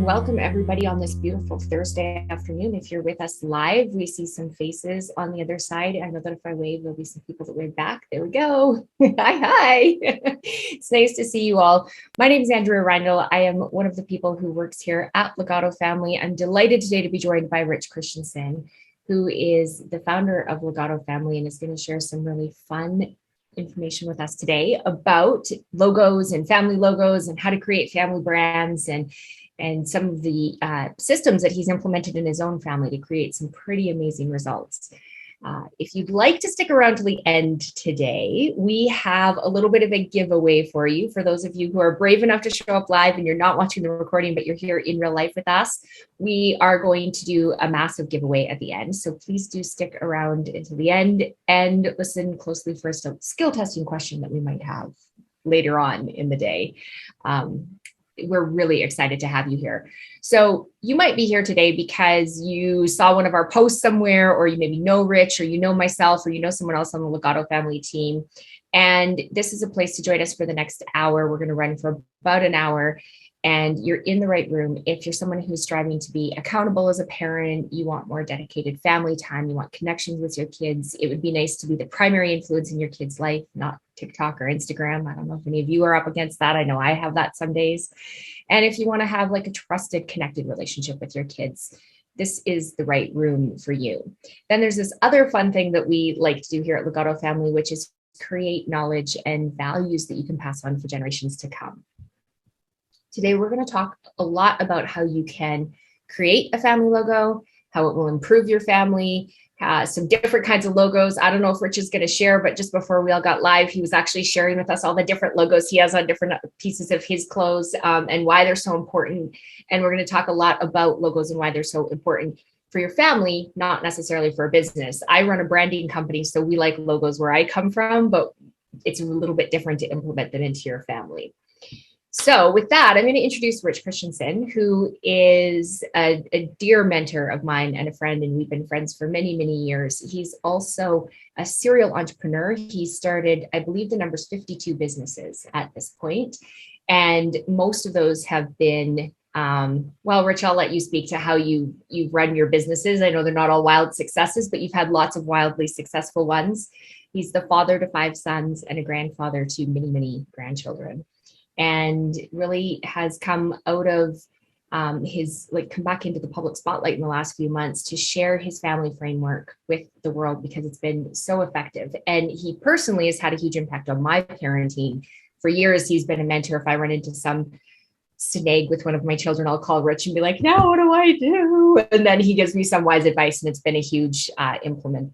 welcome everybody on this beautiful Thursday afternoon. If you're with us live, we see some faces on the other side. I know that if I wave, there'll be some people that wave back. There we go. Hi. It's nice to see you all. My name is Andrea Reindl. I am one of the people who works here at Legato Family. I'm delighted today to be joined by Rich Christiansen, who is the founder of Legato Family and is going to share some really fun information with us today about logos and family logos and how to create family brands and some of the systems that he's implemented in his own family to create some pretty amazing results. If you'd like to stick around to the end today, we have a little bit of a giveaway for you. For those of you who are brave enough to show up live and you're not watching the recording, but you're here in real life with us, we are going to do a massive giveaway at the end. So please do stick around until the end and listen closely for a skill testing question that we might have later on in the day. We're really excited to have you here. So you might be here today because you saw one of our posts somewhere, or you maybe know Rich, or you know myself, or you know someone else on the Legato Family team. And this is a place to join us for the next hour. We're going to run for about an hour. And you're in the right room. If you're someone who's striving to be accountable as a parent, you want more dedicated family time, you want connections with your kids, it would be nice to be the primary influence in your kid's life, not TikTok or Instagram. I don't know if any of you are up against that. I know I have that some days. And if you want to have like a trusted, connected relationship with your kids, this is the right room for you. Then there's this other fun thing that we like to do here at Legato Family, which is create knowledge and values that you can pass on for generations to come. Today, we're going to talk a lot about how you can create a family logo, how it will improve your family, some different kinds of logos. I don't know if Rich is going to share, but just before we all got live, he was actually sharing with us all the different logos he has on different pieces of his clothes and why they're so important. And we're going to talk a lot about logos and why they're so important for your family, not necessarily for a business. I run a branding company, so we like logos where I come from, but it's a little bit different to implement them into your family. So with that, I'm going to introduce Rich Christiansen, who is a dear mentor of mine and a friend, and we've been friends for many, many years. He's also a serial entrepreneur. He started, I believe the number's 52 businesses at this point, and most of those have been, well, Rich, I'll let you speak to how you run your businesses. I know they're not all wild successes, but you've had lots of wildly successful ones. He's the father to 5 sons and a grandfather to many, many grandchildren. And really has come out of come back into the public spotlight in the last few months to share his family framework with the world because it's been so effective. And he personally has had a huge impact on my parenting. For years, he's been a mentor. If I run into some snag with one of my children, I'll call Rich and be like, now what do I do? And then he gives me some wise advice, and it's been a huge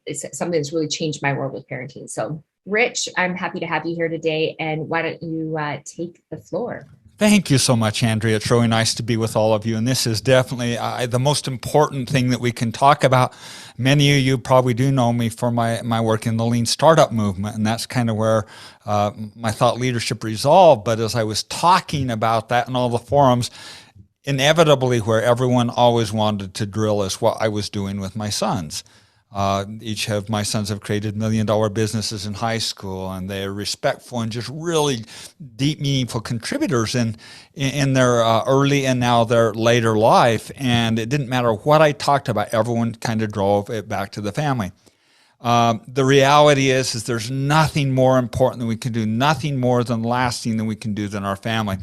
it's something that's really changed my world with parenting. So Rich, I'm happy to have you here today. And why don't you take the floor? Thank you so much, Andrea. It's really nice to be with all of you. And this is definitely the most important thing that we can talk about. Many of you probably do know me for my work in the lean startup movement. And that's kind of where my thought leadership resolved. But as I was talking about that in all the forums, inevitably where everyone always wanted to drill is what I was doing with my sons. Each of my sons have created $1 million businesses in high school, and they're respectful and just really deep, meaningful contributors in their early and now their later life. And it didn't matter what I talked about, everyone kind of drove it back to the family. The reality is there's nothing more important than we can do, nothing more than lasting than we can do than our family.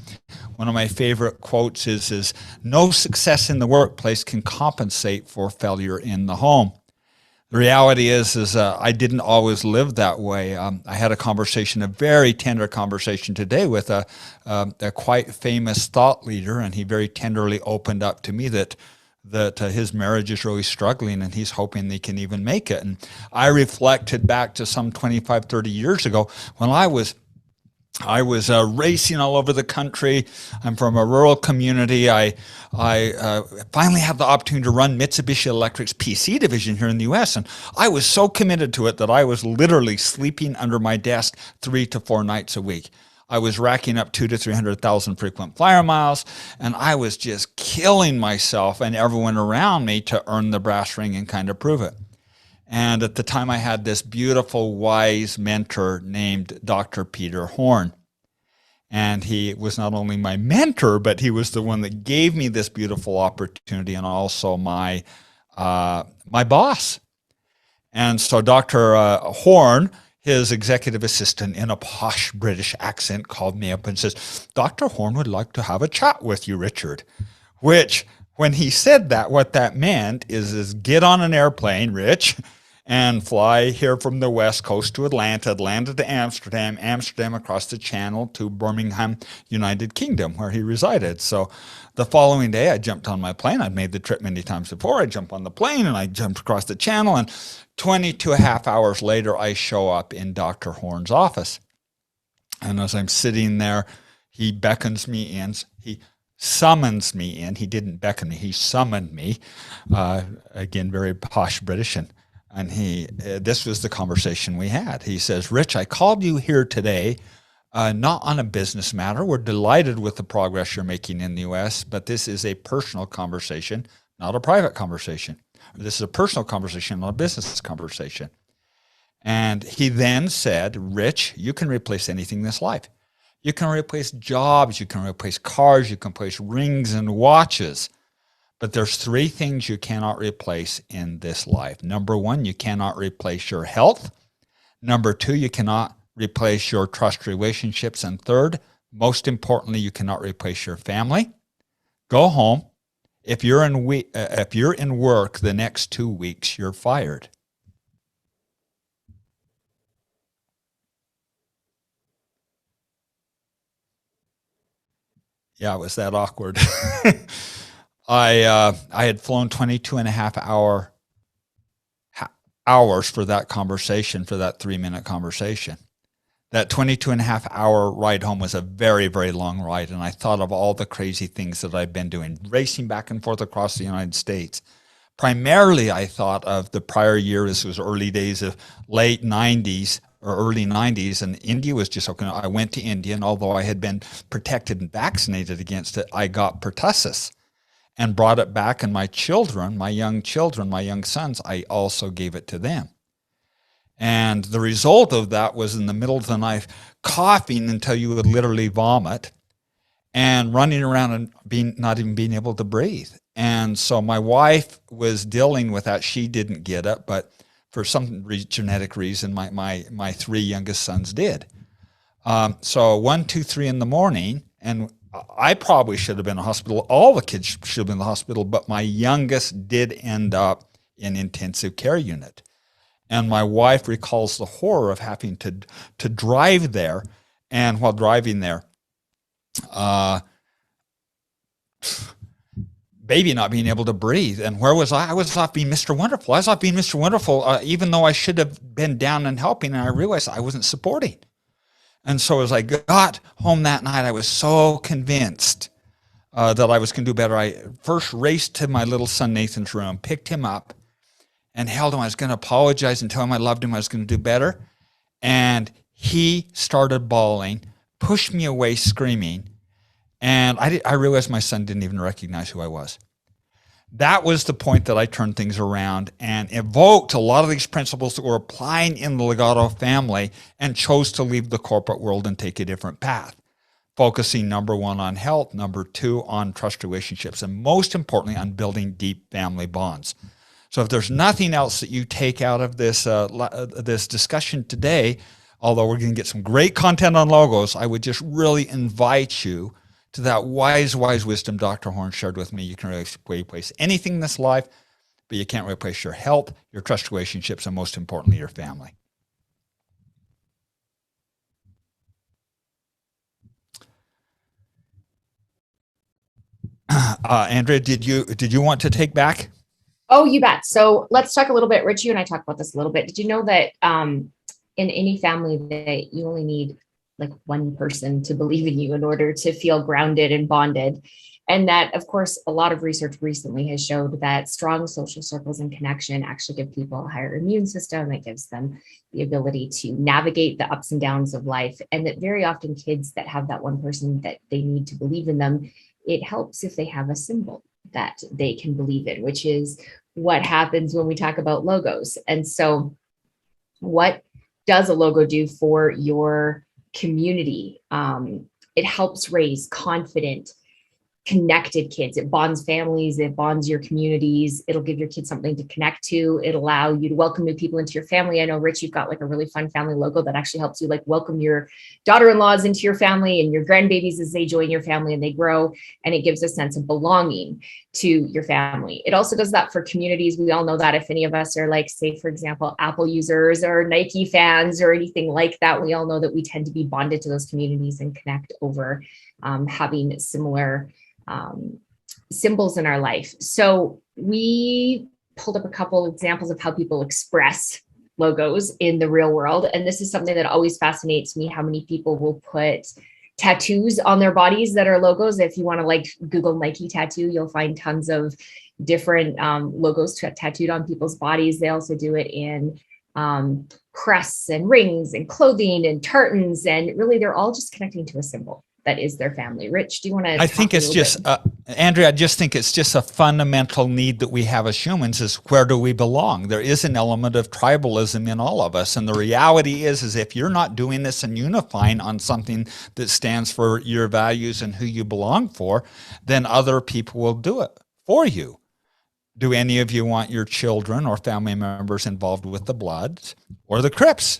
One of my favorite quotes is no success in the workplace can compensate for failure in the home. The reality is I didn't always live that way. I had a very tender conversation today with a quite famous thought leader, and he very tenderly opened up to me that his marriage is really struggling, and he's hoping they can even make it. And I reflected back to some 25, 30 years ago when I was racing all over the country. I'm from a rural community. I finally had the opportunity to run Mitsubishi Electric's PC division here in the U.S., and I was so committed to it that I was literally sleeping under my desk 3 to 4 nights a week. I was racking up 200,000 to 300,000 frequent flyer miles, and I was just killing myself and everyone around me to earn the brass ring and kind of prove it. And at the time, I had this beautiful, wise mentor named Dr. Peter Horn. And he was not only my mentor, but he was the one that gave me this beautiful opportunity, and also my my boss. And so Dr. Horn, his executive assistant, in a posh British accent, called me up and says, "Dr. Horn would like to have a chat with you, Richard." Which, when he said that, what that meant is get on an airplane, Rich, and fly here from the West Coast to Atlanta, Atlanta to Amsterdam, Amsterdam across the Channel to Birmingham, United Kingdom, where he resided. So the following day, I jumped on my plane. I'd made the trip many times before. I jumped on the plane and I jumped across the Channel, and 22 and a half hours later, I show up in Dr. Horn's office. And as I'm sitting there, he beckons me in. He summons me in. He didn't beckon me. He summoned me. Again, very posh British. And this was the conversation we had. He says, "Rich, I called you here today, not on a business matter. We're delighted with the progress you're making in the U.S., but this is a personal conversation, not a private conversation. This is a personal conversation, not a business conversation." And he then said, "Rich, you can replace anything in this life. You can replace jobs, you can replace cars, you can replace rings and watches. But there's three things you cannot replace in this life. Number one, you cannot replace your health. Number two, you cannot replace your trust relationships. And third, most importantly, you cannot replace your family. Go home. If you're in work the next 2 weeks, you're fired." Yeah, it was that awkward. I had flown 22 and a half hours for that conversation, for that 3-minute conversation. That 22 and a half hour ride home was a very, very long ride. And I thought of all the crazy things that I've been doing, racing back and forth across the United States. Primarily, I thought of the prior year. This was early days of late 90s or early 90s, and India was just okay. I went to India, and although I had been protected and vaccinated against it, I got pertussis and brought it back. And my children, my young sons, I also gave it to them. And the result of that was, in the middle of the night, coughing until you would literally vomit, and running around and not even being able to breathe. And so my wife was dealing with that. She didn't get it, but for some genetic reason, my three youngest sons did. So 1, 2, 3 in the morning, and I probably should have been in the hospital. All the kids should have been in the hospital, but my youngest did end up in intensive care unit. And my wife recalls the horror of having to drive there. And while driving there, baby not being able to breathe. And where was I? I was off being Mr. Wonderful. I was off being Mr. Wonderful, even though I should have been down and helping. And I realized I wasn't supporting. And so as I got home that night, I was so convinced that I was going to do better. I first raced to my little son Nathan's room, picked him up, and held him. I was going to apologize and tell him I loved him. I was going to do better. And he started bawling, pushed me away screaming. And I realized my son didn't even recognize who I was. That was the point that I turned things around and evoked a lot of these principles that were applying in the Legato family, and chose to leave the corporate world and take a different path, focusing, number one, on health, number two, on trust relationships, and most importantly, on building deep family bonds. So if there's nothing else that you take out of this this discussion today, although we're going to get some great content on logos, I would just really invite you to that wise wisdom Dr. Horn shared with me. You can replace anything in this life, but you can't replace your health, your trust relationships, and most importantly, your family. Andrea, did you want to take back? Oh, you bet. So let's talk a little bit. Rich, you and I talked about this a little bit. Did you know that in any family that you only need like one person to believe in you in order to feel grounded and bonded? And that, of course, a lot of research recently has showed that strong social circles and connection actually give people a higher immune system. It gives them the ability to navigate the ups and downs of life. And that very often kids that have that one person that they need to believe in them, it helps if they have a symbol that they can believe in, which is what happens when we talk about logos. And so what does a logo do for your community? it helps raise confident, connected kids. It bonds families, it bonds your communities. It'll give your kids something to connect to. It'll allow you to welcome new people into your family. I know, Rich, you've got like a really fun family logo that actually helps you like welcome your daughter-in-laws into your family and your grandbabies as they join your family and they grow, and it gives a sense of belonging to your family. It also does that for communities. We all know that if any of us are like, say, for example, Apple users or Nike fans or anything like that, we all know that we tend to be bonded to those communities and connect over having similar symbols in our life. So we pulled up a couple of examples of how people express logos in the real world. And this is something that always fascinates me, how many people will put tattoos on their bodies that are logos. If you want to like Google Nike tattoo, you'll find tons of different logos tattooed on people's bodies. They also do it in crests and rings and clothing and tartans. And really, they're all just connecting to a symbol that is their family. Rich, do you want to? I think it's just, Andrea, I just think it's just a fundamental need that we have as humans is where do we belong? There is an element of tribalism in all of us. And the reality is if you're not doing this and unifying on something that stands for your values and who you belong for, then other people will do it for you. Do any of you want your children or family members involved with the Bloods or the Crips?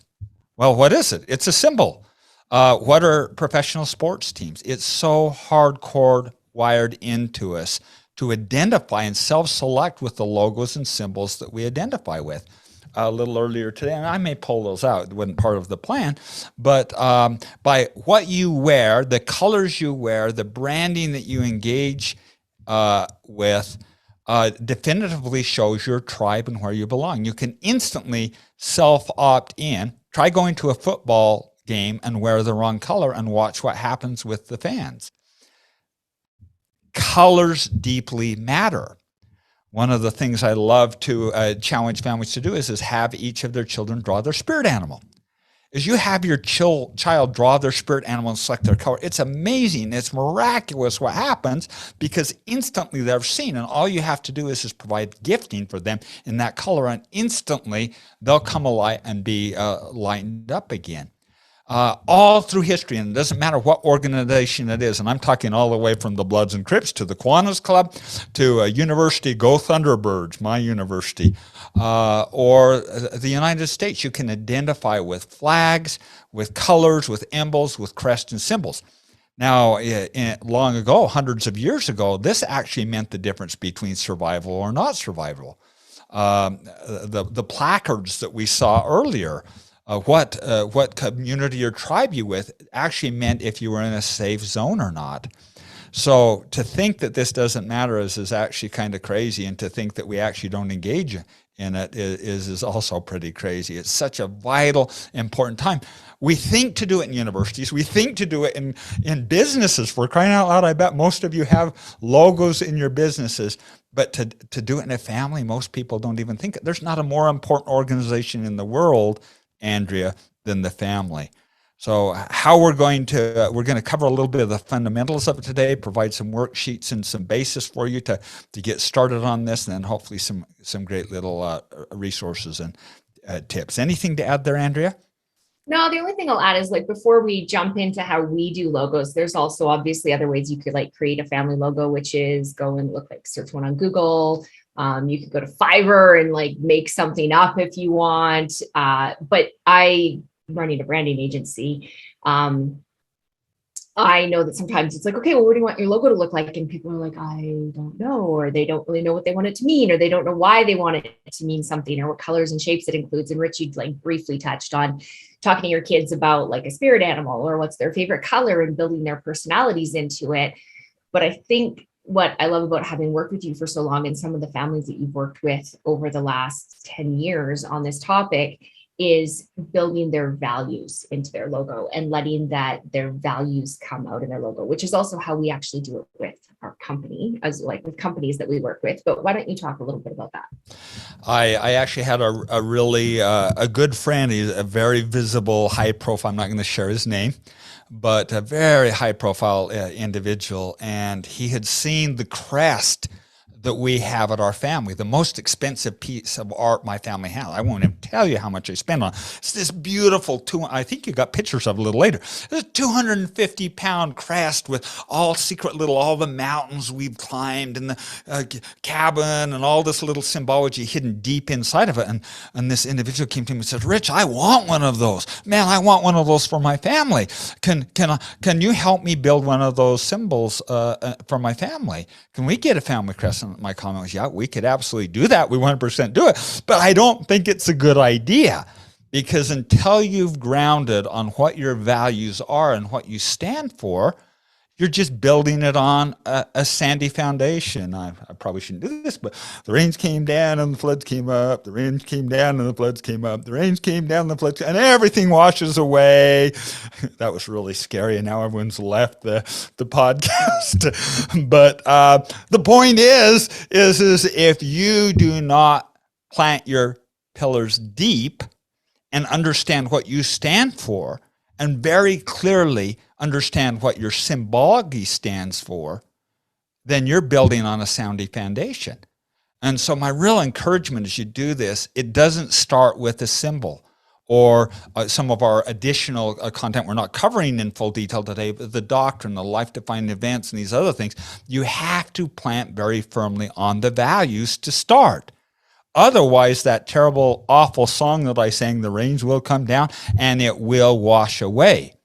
Well, what is it? It's a symbol. What are professional sports teams? It's so hardcore wired into us to identify and self-select with the logos and symbols that we identify with. A little earlier today, and I may pull those out, it wasn't part of the plan, but by what you wear, the colors you wear, the branding that you engage with, definitively shows your tribe and where you belong. You can instantly self-opt in. Try going to a football game and wear the wrong color and watch what happens with the fans. Colors deeply matter. One of the things I love to challenge families to do is have each of their children draw their spirit animal. As you have your child draw their spirit animal and select their color, it's amazing, it's miraculous what happens because instantly they're seen, and all you have to do is provide gifting for them in that color, and instantly they'll come alive and be lightened up again. All through history, and it doesn't matter what organization it is, and I'm talking all the way from the Bloods and Crips to the Kiwanis Club to a university, Go Thunderbirds, my university, or the United States, you can identify with flags, with colors, with emblems, with crests and symbols. Now, long ago, hundreds of years ago, this actually meant the difference between survival or not survival. The placards that we saw earlier, what community or tribe you with actually meant if you were in a safe zone or not. So to think that this doesn't matter is actually kind of crazy, and to think that we actually don't engage in it is also pretty crazy. It's such a vital, important time. We think to do it in universities. We think to do it in businesses. For crying out loud, I bet most of you have logos in your businesses. But to do it in a family, most people don't even think. There's not a more important organization in the world, Andrea, than the family. So how we're going to cover a little bit of the fundamentals of it today, provide some worksheets and some basis for you to get started on this, and then hopefully some great little resources and tips. Anything to add there, Andrea? No, the only thing I'll add is like before we jump into how we do logos, there's also obviously other ways you could like create a family logo, which is go and search one on Google. You could go to Fiverr and like make something up if you want. But I running a branding agency. I know that sometimes it's like, okay, well, what do you want your logo to look like? And people are like, I don't know, or they don't really know what they want it to mean, or they don't know why they want it to mean something, or what colors and shapes it includes. And Rich, you'd like briefly touched on talking to your kids about like a spirit animal or what's their favorite color and building their personalities into it. But I think what I love about having worked with you for so long and some of the families that you've worked with over the last 10 years on this topic is building their values into their logo and letting their values come out in their logo, which is also how we actually do it with our company, as like with companies that we work with. But why don't you talk a little bit about that? I actually had a really a good friend. He's a very visible, high profile. I'm not going to share his name, but a very high profile individual. And he had seen the crest, that we have at our family. The most expensive piece of art my family has. I won't even tell you how much I spend on it. It's this beautiful, I think you got pictures of it a little later. It's a 250-pound crest with all the mountains we've climbed and the cabin and all this little symbology hidden deep inside of it. And this individual came to me and said, Rich, I want one of those. Man, I want one of those for my family. Can you help me build one of those symbols for my family? Can we get a family crest? And my comment was, yeah, we could absolutely do that. We 100% do it. But I don't think it's a good idea, because until you've grounded on what your values are and what you stand for, you're just building it on a sandy foundation. I probably shouldn't do this, but the rains came down and the floods came up. The rains came down and the floods came up. The rains came down and the floods, and everything washes away. That was really scary, and now everyone's left the podcast. But the point is if you do not plant your pillars deep and understand what you stand for, and very clearly understand what your symbology stands for, then you're building on a sound foundation. And so my real encouragement as you do this, it doesn't start with a symbol or some of our additional content we're not covering in full detail today, but the doctrine, the life-defining events, and these other things. You have to plant very firmly on the values to start. Otherwise, that terrible, awful song that I sang, the rains will come down and it will wash away.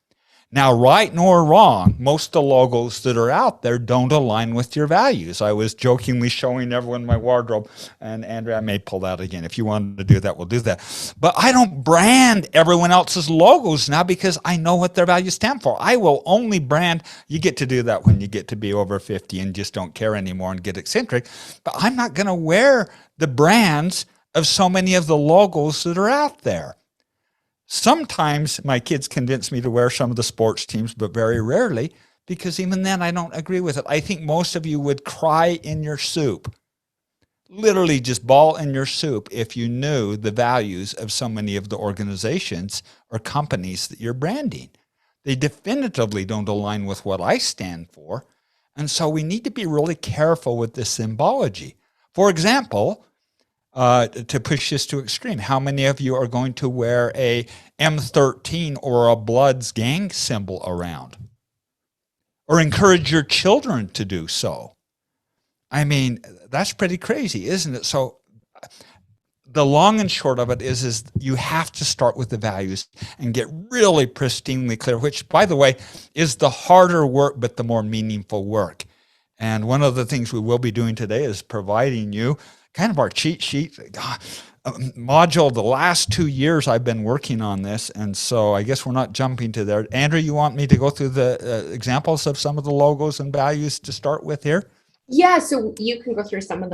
Now, right nor wrong, most of the logos that are out there don't align with your values. I was jokingly showing everyone my wardrobe, and Andrea, I may pull that again. If you wanted to do that, we'll do that. But I don't brand everyone else's logos now because I know what their values stand for. I will only brand, you get to do that when you get to be over 50 and just don't care anymore and get eccentric, but I'm not going to wear the brands of so many of the logos that are out there. Sometimes my kids convince me to wear some of the sports teams, but very rarely, because even then I don't agree with it. I think most of you would cry in your soup, literally just bawl in your soup, if you knew the values of so many of the organizations or companies that you're branding. They definitively don't align with what I stand for. And so we need to be really careful with this symbology. For example, to push this to extreme, how many of you are going to wear a M13 or a Bloods gang symbol around? Or encourage your children to do so? I mean, that's pretty crazy, isn't it? So the long and short of it is you have to start with the values and get really pristinely clear, which, by the way, is the harder work, but the more meaningful work. And one of the things we will be doing today is providing you kind of our cheat sheet module. The last 2 years I've been working on this, and so I guess we're not jumping to there. Andrew, you want me to go through the examples of some of the logos and values to start with here? Yeah, so you can go through some of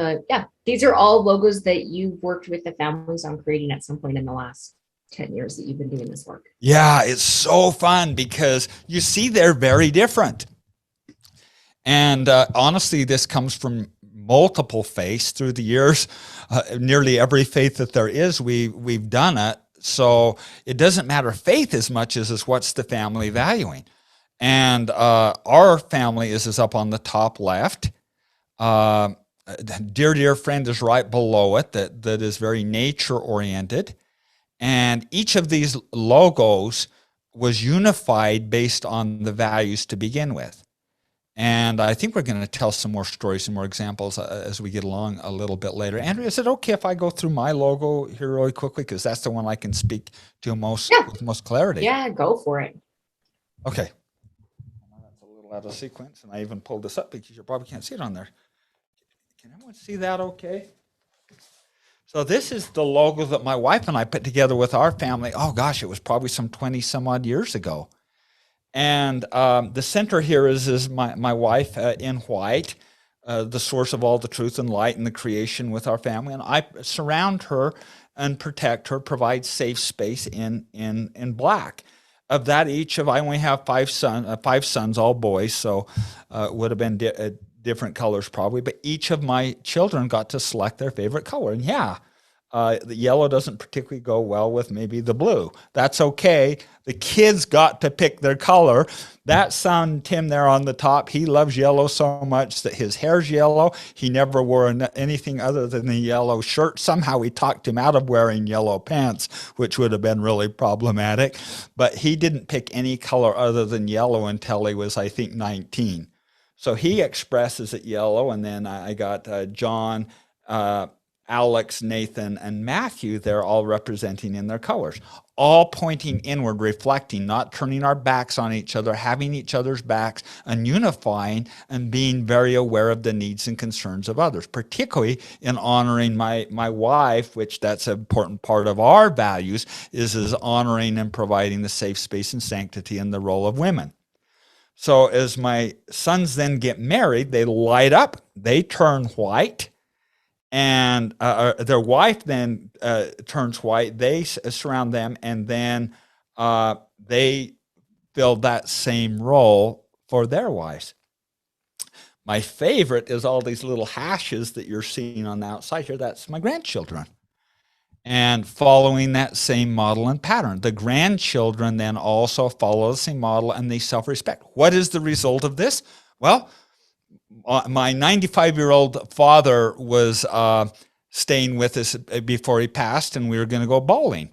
these are all logos that you've worked with the families on creating at some point in the last 10 years that you've been doing this work. Yeah, it's so fun because you see they're very different. And honestly, this comes from multiple faiths through the years. Nearly every faith that there is, we've done it. So it doesn't matter faith as much as what's the family valuing. And our family is up on the top left. Dear friend is right below it, that is very nature oriented. And each of these logos was unified based on the values to begin with. And I think we're going to tell some more stories, some more examples as we get along a little bit later. Andrea, is it okay if I go through my logo here really quickly? Because that's the one I can speak to with most clarity. Yeah, go for it. Okay. That's a little out of sequence, and I even pulled this up because you probably can't see it on there. Can everyone see that okay? So this is the logo that my wife and I put together with our family. Oh, gosh, it was probably some 20 some odd years ago. And the center here is my wife in white, the source of all the truth and light and the creation with our family. And I surround her and protect her, provide safe space in black. Of that, I only have five sons, all boys, so it would have been different colors probably. But each of my children got to select their favorite color. And yeah, The yellow doesn't particularly go well with maybe the blue. That's okay. The kids got to pick their color. That son, Tim, there on the top, he loves yellow so much that his hair's yellow. He never wore anything other than the yellow shirt. Somehow we talked him out of wearing yellow pants, which would have been really problematic. But he didn't pick any color other than yellow until he was, I think, 19. So he expresses it yellow. And then I got John, Alex, Nathan, and Matthew, they're all representing in their colors, all pointing inward, reflecting, not turning our backs on each other, having each other's backs, and unifying and being very aware of the needs and concerns of others, particularly in honoring my wife, which that's an important part of our values, is honoring and providing the safe space and sanctity in the role of women. So as my sons then get married, they light up, they turn white, and their wife then turns white. They surround them, and then they fill that same role for their wives. My favorite is all these little hashes that you're seeing on the outside here. That's my grandchildren. And following that same model and pattern. The grandchildren then also follow the same model, and they self-respect. What is the result of this? Well, my 95-year-old father was staying with us before he passed, and we were going to go bowling.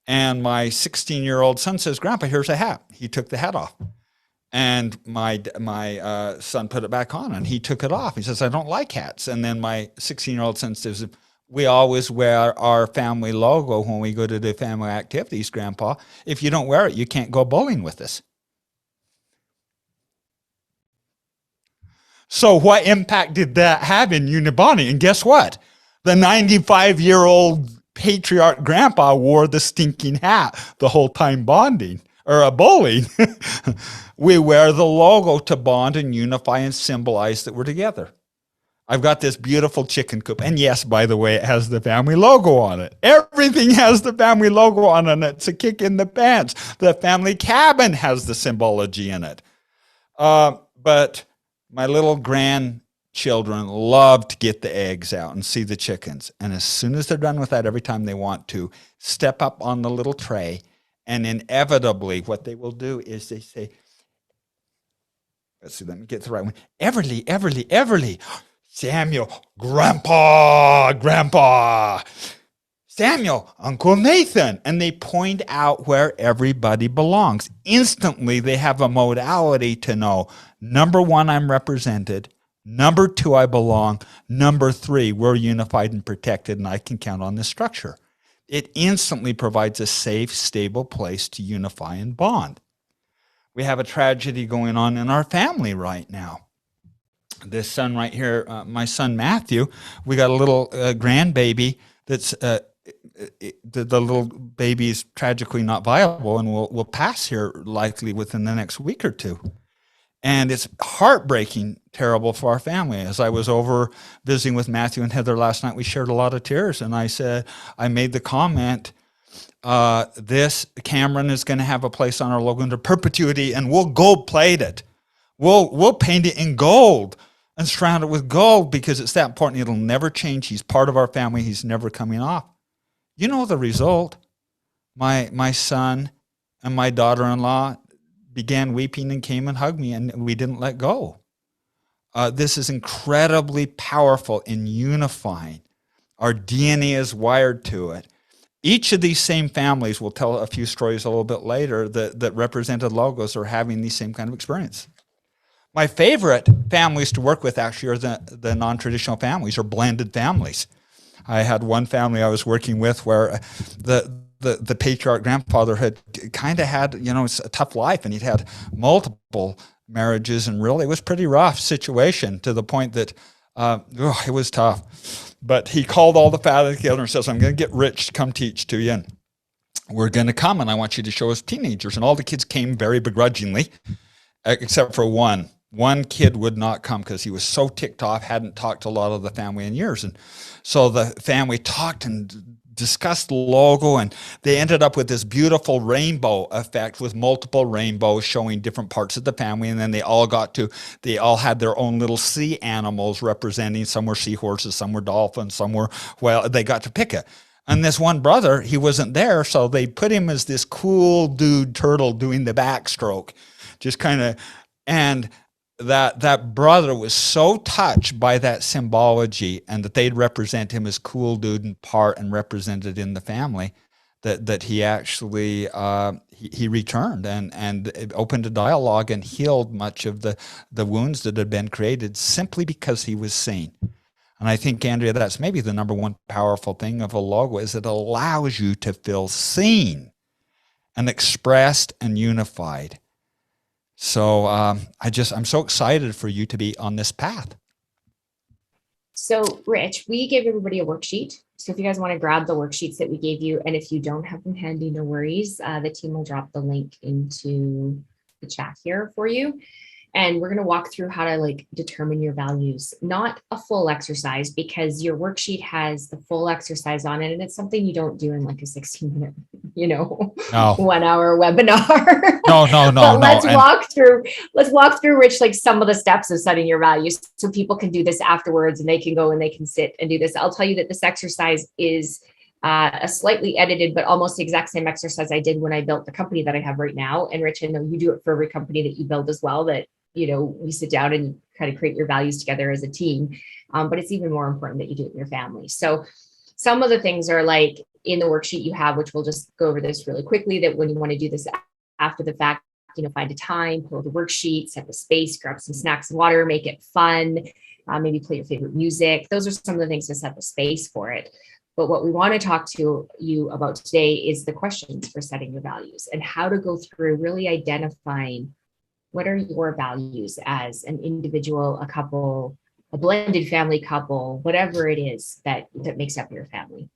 And my 16-year-old son says, "Grandpa, here's a hat." He took the hat off. And my son put it back on, and he took it off. He says, "I don't like hats." And then my 16-year-old son says, "We always wear our family logo when we go to do family activities, Grandpa. If you don't wear it, you can't go bowling with us." So what impact did that have in Unibonding? And guess what? The 95-year-old patriarch grandpa wore the stinking hat the whole time bonding, or bowling. We wear the logo to bond and unify and symbolize that we're together. I've got this beautiful chicken coop. And yes, by the way, it has the family logo on it. Everything has the family logo on it, and it's a kick in the pants. The family cabin has the symbology in it. But my little grandchildren love to get the eggs out and see the chickens. And as soon as they're done with that, every time they want to, step up on the little tray, and inevitably what they will do is they say, let's see, let me get the right one. Everly, Everly, Everly. Samuel, Grandpa. Samuel, Uncle Nathan. And they point out where everybody belongs. Instantly, they have a modality to know, number one, I'm represented. Number two, I belong. Number three, we're unified and protected, and I can count on this structure. It instantly provides a safe, stable place to unify and bond. We have a tragedy going on in our family right now. This son right here, my son Matthew, we got a little grandbaby that's the little baby is tragically not viable and will pass here likely within the next week or two. And it's heartbreaking, terrible for our family. As I was over visiting with Matthew and Heather last night, we shared a lot of tears. And I said, I made the comment, this Cameron is going to have a place on our logo into perpetuity, and we'll gold plate it. We'll paint it in gold and surround it with gold because it's that important. It'll never change. He's part of our family. He's never coming off. You know the result. My son and my daughter-in-law began weeping and came and hugged me, and we didn't let go. This is incredibly powerful in unifying. Our DNA is wired to it. Each of these same families, will tell a few stories a little bit later, that represented logos are having the same kind of experience. My favorite families to work with actually are the non-traditional families or blended families. I had one family I was working with where the patriarch grandfather had kind of had, it's a tough life, and he'd had multiple marriages, and really it was a pretty rough situation to the point that it was tough. But he called all the family together and says, "I'm going to get Rich to come teach to you, and we're going to come, and I want you to show us teenagers." And all the kids came very begrudgingly, except for one. One kid would not come because he was so ticked off, hadn't talked to a lot of the family in years. And so the family talked and discussed the logo, and they ended up with this beautiful rainbow effect with multiple rainbows showing different parts of the family. And then they all had their own little sea animals representing. Some were seahorses, some were dolphins, some were, they got to pick it. And this one brother, he wasn't there, so they put him as this cool dude turtle doing the backstroke, just kind of, and that brother was so touched by that symbology and that they'd represent him as cool dude and part and represented in the family, that he actually he returned and it opened a dialogue and healed much of the wounds that had been created simply because he was seen. And I think, Andrea, that's maybe the number one powerful thing of a logo is it allows you to feel seen and expressed and unified. So I'm so excited for you to be on this path. So Rich, we gave everybody a worksheet. So if you guys want to grab the worksheets that we gave you, and if you don't have them handy, no worries. The team will drop the link into the chat here for you. And we're going to walk through how to like determine your values, not a full exercise, because your worksheet has the full exercise on it. And it's something you don't do in like a 16-minute, no. 1 hour webinar. No. But let's walk through, Rich, like some of the steps of setting your values so people can do this afterwards and they can go and they can sit and do this. I'll tell you that this exercise is a slightly edited, but almost the exact same exercise I did when I built the company that I have right now. And Rich, I know you do it for every company that you build as well, that we sit down and kind of create your values together as a team. But it's even more important that you do it in your family. So some of the things are like in the worksheet you have, which we'll just go over this really quickly, that when you want to do this after the fact, find a time, pull the worksheet, set the space, grab some snacks and water, make it fun, maybe play your favorite music. Those are some of the things to set the space for it. But what we want to talk to you about today is the questions for setting your values and how to go through really identifying what are your values as an individual, a couple, a blended family couple, whatever it is that makes up your family.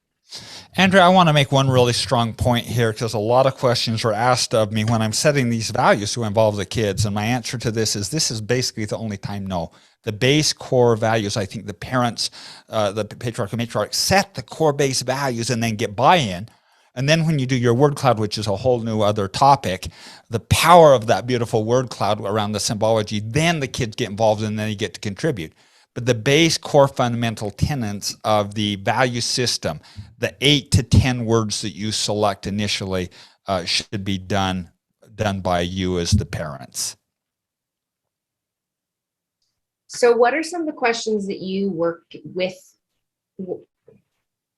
Andrea, I want to make one really strong point here because a lot of questions are asked of me when I'm setting these values to involve the kids. And my answer to this is basically the only time no. The base core values, I think the parents, the patriarch and matriarch set the core base values and then get buy-in. And then when you do your word cloud, which is a whole new other topic, the power of that beautiful word cloud around the symbology, then the kids get involved and then you get to contribute. But the base core fundamental tenets of the value system, the 8 to 10 words that you select initially should be done by you as the parents. So what are some of the questions that you work with?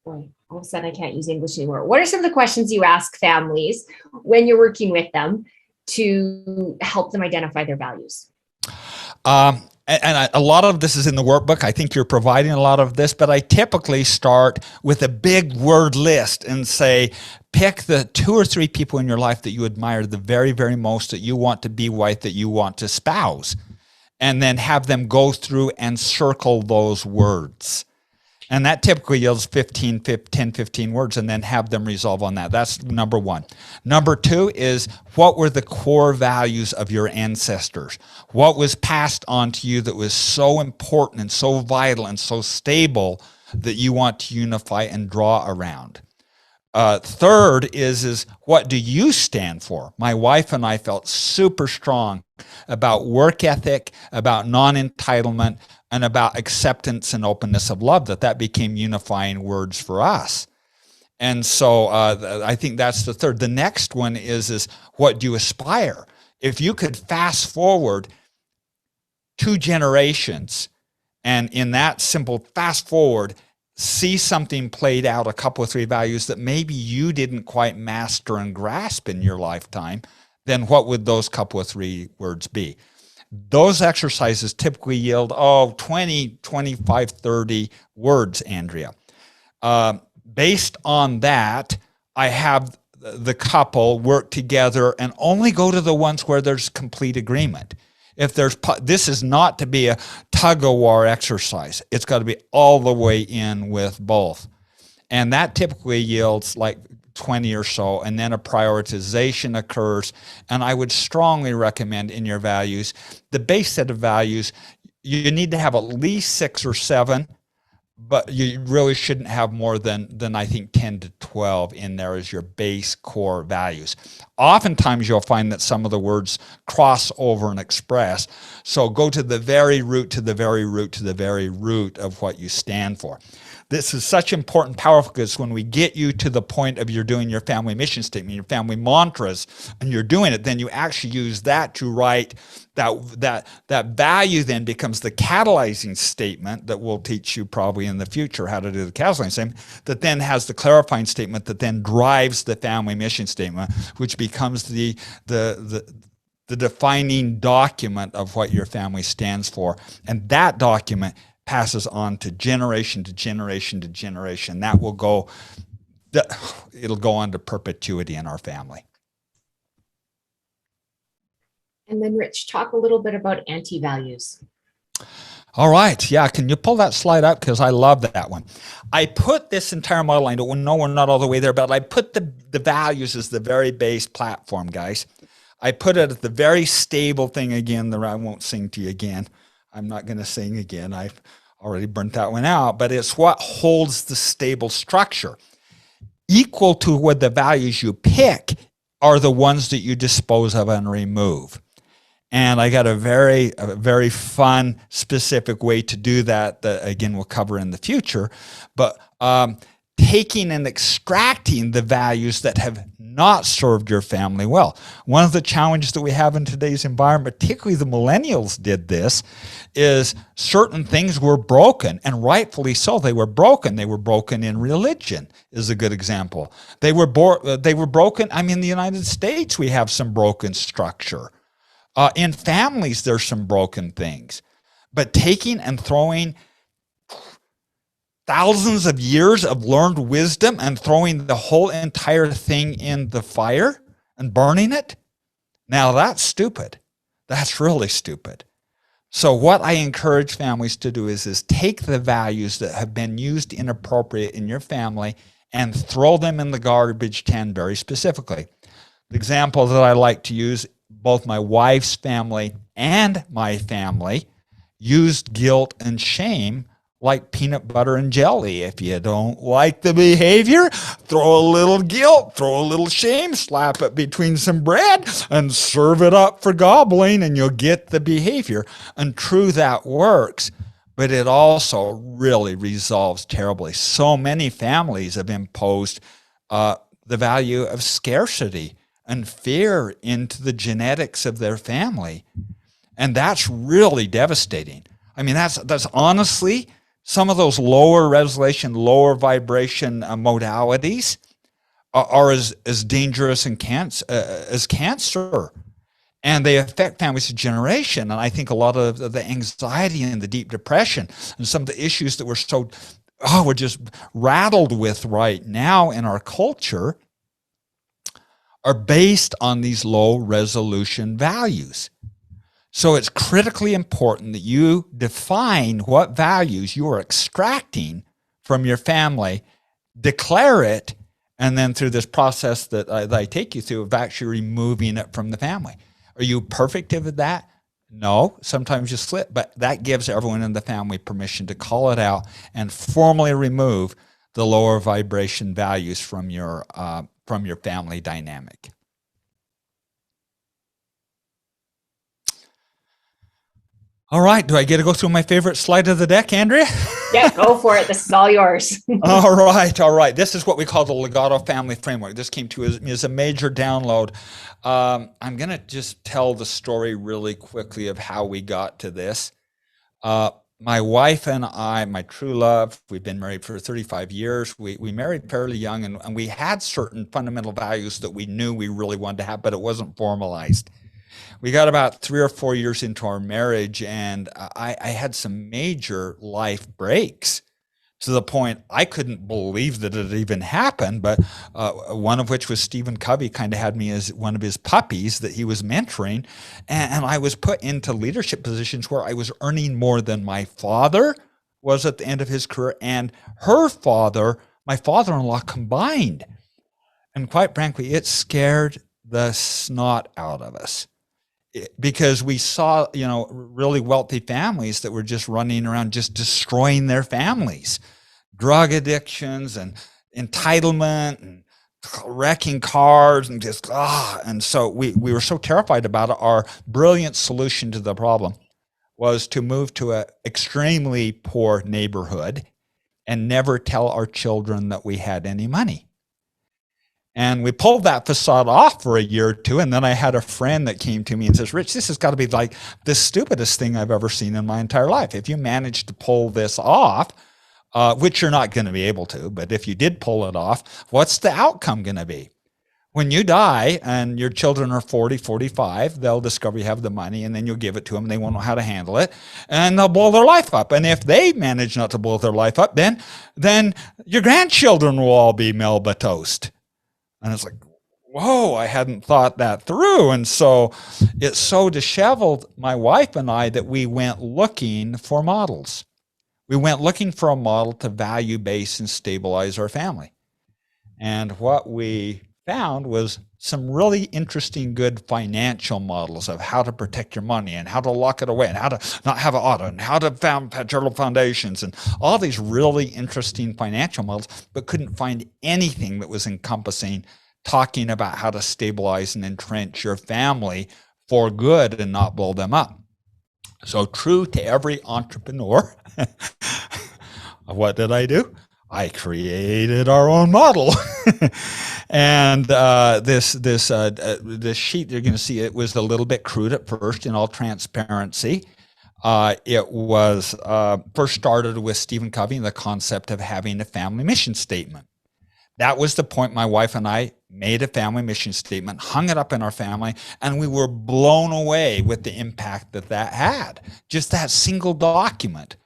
Boy, all of a sudden I can't use English anymore. What are some of the questions you ask families when you're working with them to help them identify their values? And a lot of this is in the workbook. I think you're providing a lot of this, but I typically start with a big word list and say, pick the 2 or 3 people in your life that you admire the very, very most, that you want to be wife, that you want to spouse, and then have them go through and circle those words. And that typically yields 10, 15 words, and then have them resolve on that. That's number one. Number 2 is, what were the core values of your ancestors? What was passed on to you that was so important and so vital and so stable that you want to unify and draw around? Third is what do you stand for? My wife and I felt super strong about work ethic, about non-entitlement, and about acceptance and openness of love, that became unifying words for us. And so I think that's the third. The next one is what do you aspire? If you could fast forward 2 generations, and in that simple fast forward, see something played out, a couple of 3 values that maybe you didn't quite master and grasp in your lifetime, then what would those couple of 3 words be? Those exercises typically yield, 20, 25, 30 words, Andrea. Based on that, I have the couple work together and only go to the ones where there's complete agreement. This is not to be a tug-of-war exercise. It's got to be all the way in with both. And that typically yields like 20 or so, and then a prioritization occurs. And I would strongly recommend in your values, the base set of values, you need to have at least 6 or 7, but you really shouldn't have more than I think 10 to 12 in there as your base core values. Oftentimes you'll find that some of the words cross over and express. So go to the very root, to the very root, to the very root of what you stand for. This is such important, powerful, because when we get you to the point of you're doing your family mission statement, your family mantras, and you're doing it, then you actually use that to write that value. Then becomes the catalyzing statement that we'll teach you probably in the future how to do the catalyzing statement. That then has the clarifying statement that then drives the family mission statement, which becomes the defining document of what your family stands for, and that document passes on to generation to generation to generation. That will go, it'll go on to perpetuity in our family. And then Rich, talk a little bit about anti-values. All right. Yeah. Can you pull that slide up? Because I love that one. I put this entire model, I don't know we're not all the way there, but I put the values as the very base platform, guys. I put it at the very stable thing again. I won't sing to you again. I'm not going to sing again. I've already burnt that one out, but it's what holds the stable structure. Equal to what the values you pick are the ones that you dispose of and remove. And I got a very fun, specific way to do that again, we'll cover in the future. But taking and extracting the values that have not served your family well. One of the challenges that we have in today's environment, particularly the millennials did this, is certain things were broken, and rightfully so. They were broken. They were broken in religion is a good example. They were broken. I mean, in the United States, we have some broken structure. In families, there's some broken things. But taking and throwing thousands of years of learned wisdom and throwing the whole entire thing in the fire and burning it, now that's stupid. That's really stupid. So what I encourage families to do is take the values that have been used inappropriate in your family and throw them in the garbage can very specifically. The example that I like to use, both my wife's family and my family used guilt and shame like peanut butter and jelly. If you don't like the behavior, throw a little guilt, throw a little shame, slap it between some bread, and serve it up for gobbling, and you'll get the behavior. And true, that works, but it also really resolves terribly. So many families have imposed the value of scarcity and fear into the genetics of their family. And that's really devastating. I mean, that's honestly, some of those lower resolution, lower vibration modalities are as dangerous as cancer. And they affect families of generation. And I think a lot of the anxiety and the deep depression and some of the issues that we're just rattled with right now in our culture are based on these low resolution values. So it's critically important that you define what values you are extracting from your family, declare it, and then through this process that I take you through of actually removing it from the family. Are you perfect at that? No, sometimes you slip, but that gives everyone in the family permission to call it out and formally remove the lower vibration values from your family dynamic. All right. Do I get to go through my favorite slide of the deck, Andrea? Yeah, go for it. This is all yours. All right. This is what we call the Legato Family Framework. This came to me as a major download. I'm going to just tell the story really quickly of how we got to this. My wife and I, my true love, we've been married for 35 years. We married fairly young, and we had certain fundamental values that we knew we really wanted to have, but it wasn't formalized. We got about 3 or 4 years into our marriage, and I had some major life breaks to the point I couldn't believe that it even happened. But one of which was Stephen Covey kind of had me as one of his puppies that he was mentoring. And I was put into leadership positions where I was earning more than my father was at the end of his career and her father, my father-in-law, combined. And quite frankly, it scared the snot out of us. because we saw, really wealthy families that were just running around just destroying their families, drug addictions and entitlement and wrecking cars and and so we were so terrified about it. Our brilliant solution to the problem was to move to an extremely poor neighborhood and never tell our children that we had any money. And we pulled that facade off for a year or two. And then I had a friend that came to me and says, Rich, this has got to be like the stupidest thing I've ever seen in my entire life. If you manage to pull this off, which you're not going to be able to, but if you did pull it off, what's the outcome going to be? When you die and your children are 40, 45, they'll discover you have the money, and then you'll give it to them. They won't know how to handle it, and they'll blow their life up. And if they manage not to blow their life up, then your grandchildren will all be Melba toast. And it's like, whoa, I hadn't thought that through. And so it so disheveled my wife and I that we went looking for models. We went looking for a model to value base and stabilize our family. And what we found was some really interesting, good financial models of how to protect your money and how to lock it away and how to not have an audit and how to found charitable foundations and all these really interesting financial models, but couldn't find anything that was encompassing talking about how to stabilize and entrench your family for good and not blow them up. So true to every entrepreneur, what did I do? I created our own model. And this sheet, you're going to see it was a little bit crude at first in all transparency. It was first started with Stephen Covey and the concept of having a family mission statement. That was the point. My wife and I made a family mission statement, hung it up in our family, and we were blown away with the impact that had. Just that single document.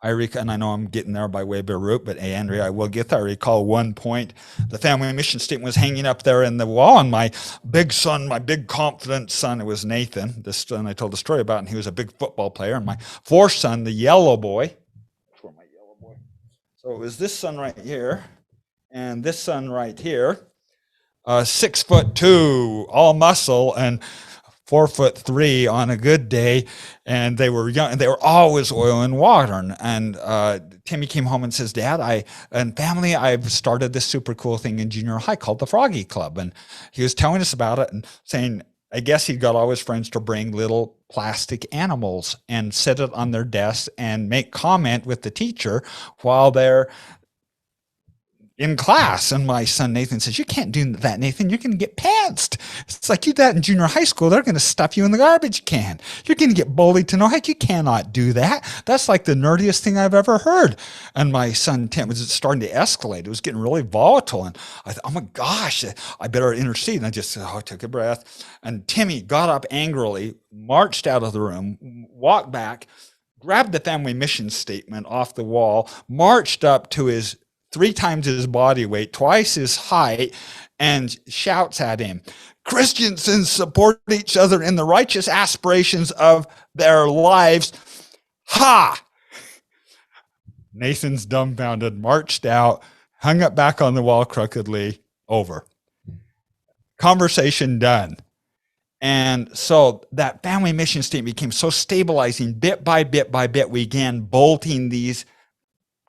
And I know I'm getting there by way of a route, but hey, Andrea, I will get there. I recall one point, the family mission statement was hanging up there in the wall, and my big son, my big confident son, it was Nathan, this son I told the story about, and he was a big football player, and my fourth son, the yellow boy, where's my yellow boy? So it was this son right here, and this son right here, 6'2", all muscle, and 4'3" on a good day, and they were young, and they were always oil and water. And Timmy came home and says, Dad, I've started this super cool thing in junior high called the Froggy Club. And he was telling us about it and saying, I guess he got all his friends to bring little plastic animals and set it on their desk and make comment with the teacher while they're in class. And my son Nathan says, you can't do that, Nathan. You're going to get pantsed. It's like, you do that in junior high school, they're going to stuff you in the garbage can. You're going to get bullied to no heck. You cannot do that. That's like the nerdiest thing I've ever heard. And my son Tim was starting to escalate. It was getting really volatile. And I thought, oh my gosh, I better intercede. And I just took a breath. And Timmy got up angrily, marched out of the room, walked back, grabbed the family mission statement off the wall, marched up to his 3 times his body weight, twice his height, and shouts at him, Christiansens support each other in the righteous aspirations of their lives. Ha! Nathan's dumbfounded, marched out, hung it back on the wall crookedly, over. Conversation done. And so that family mission statement became so stabilizing. Bit by bit by bit, we began bolting these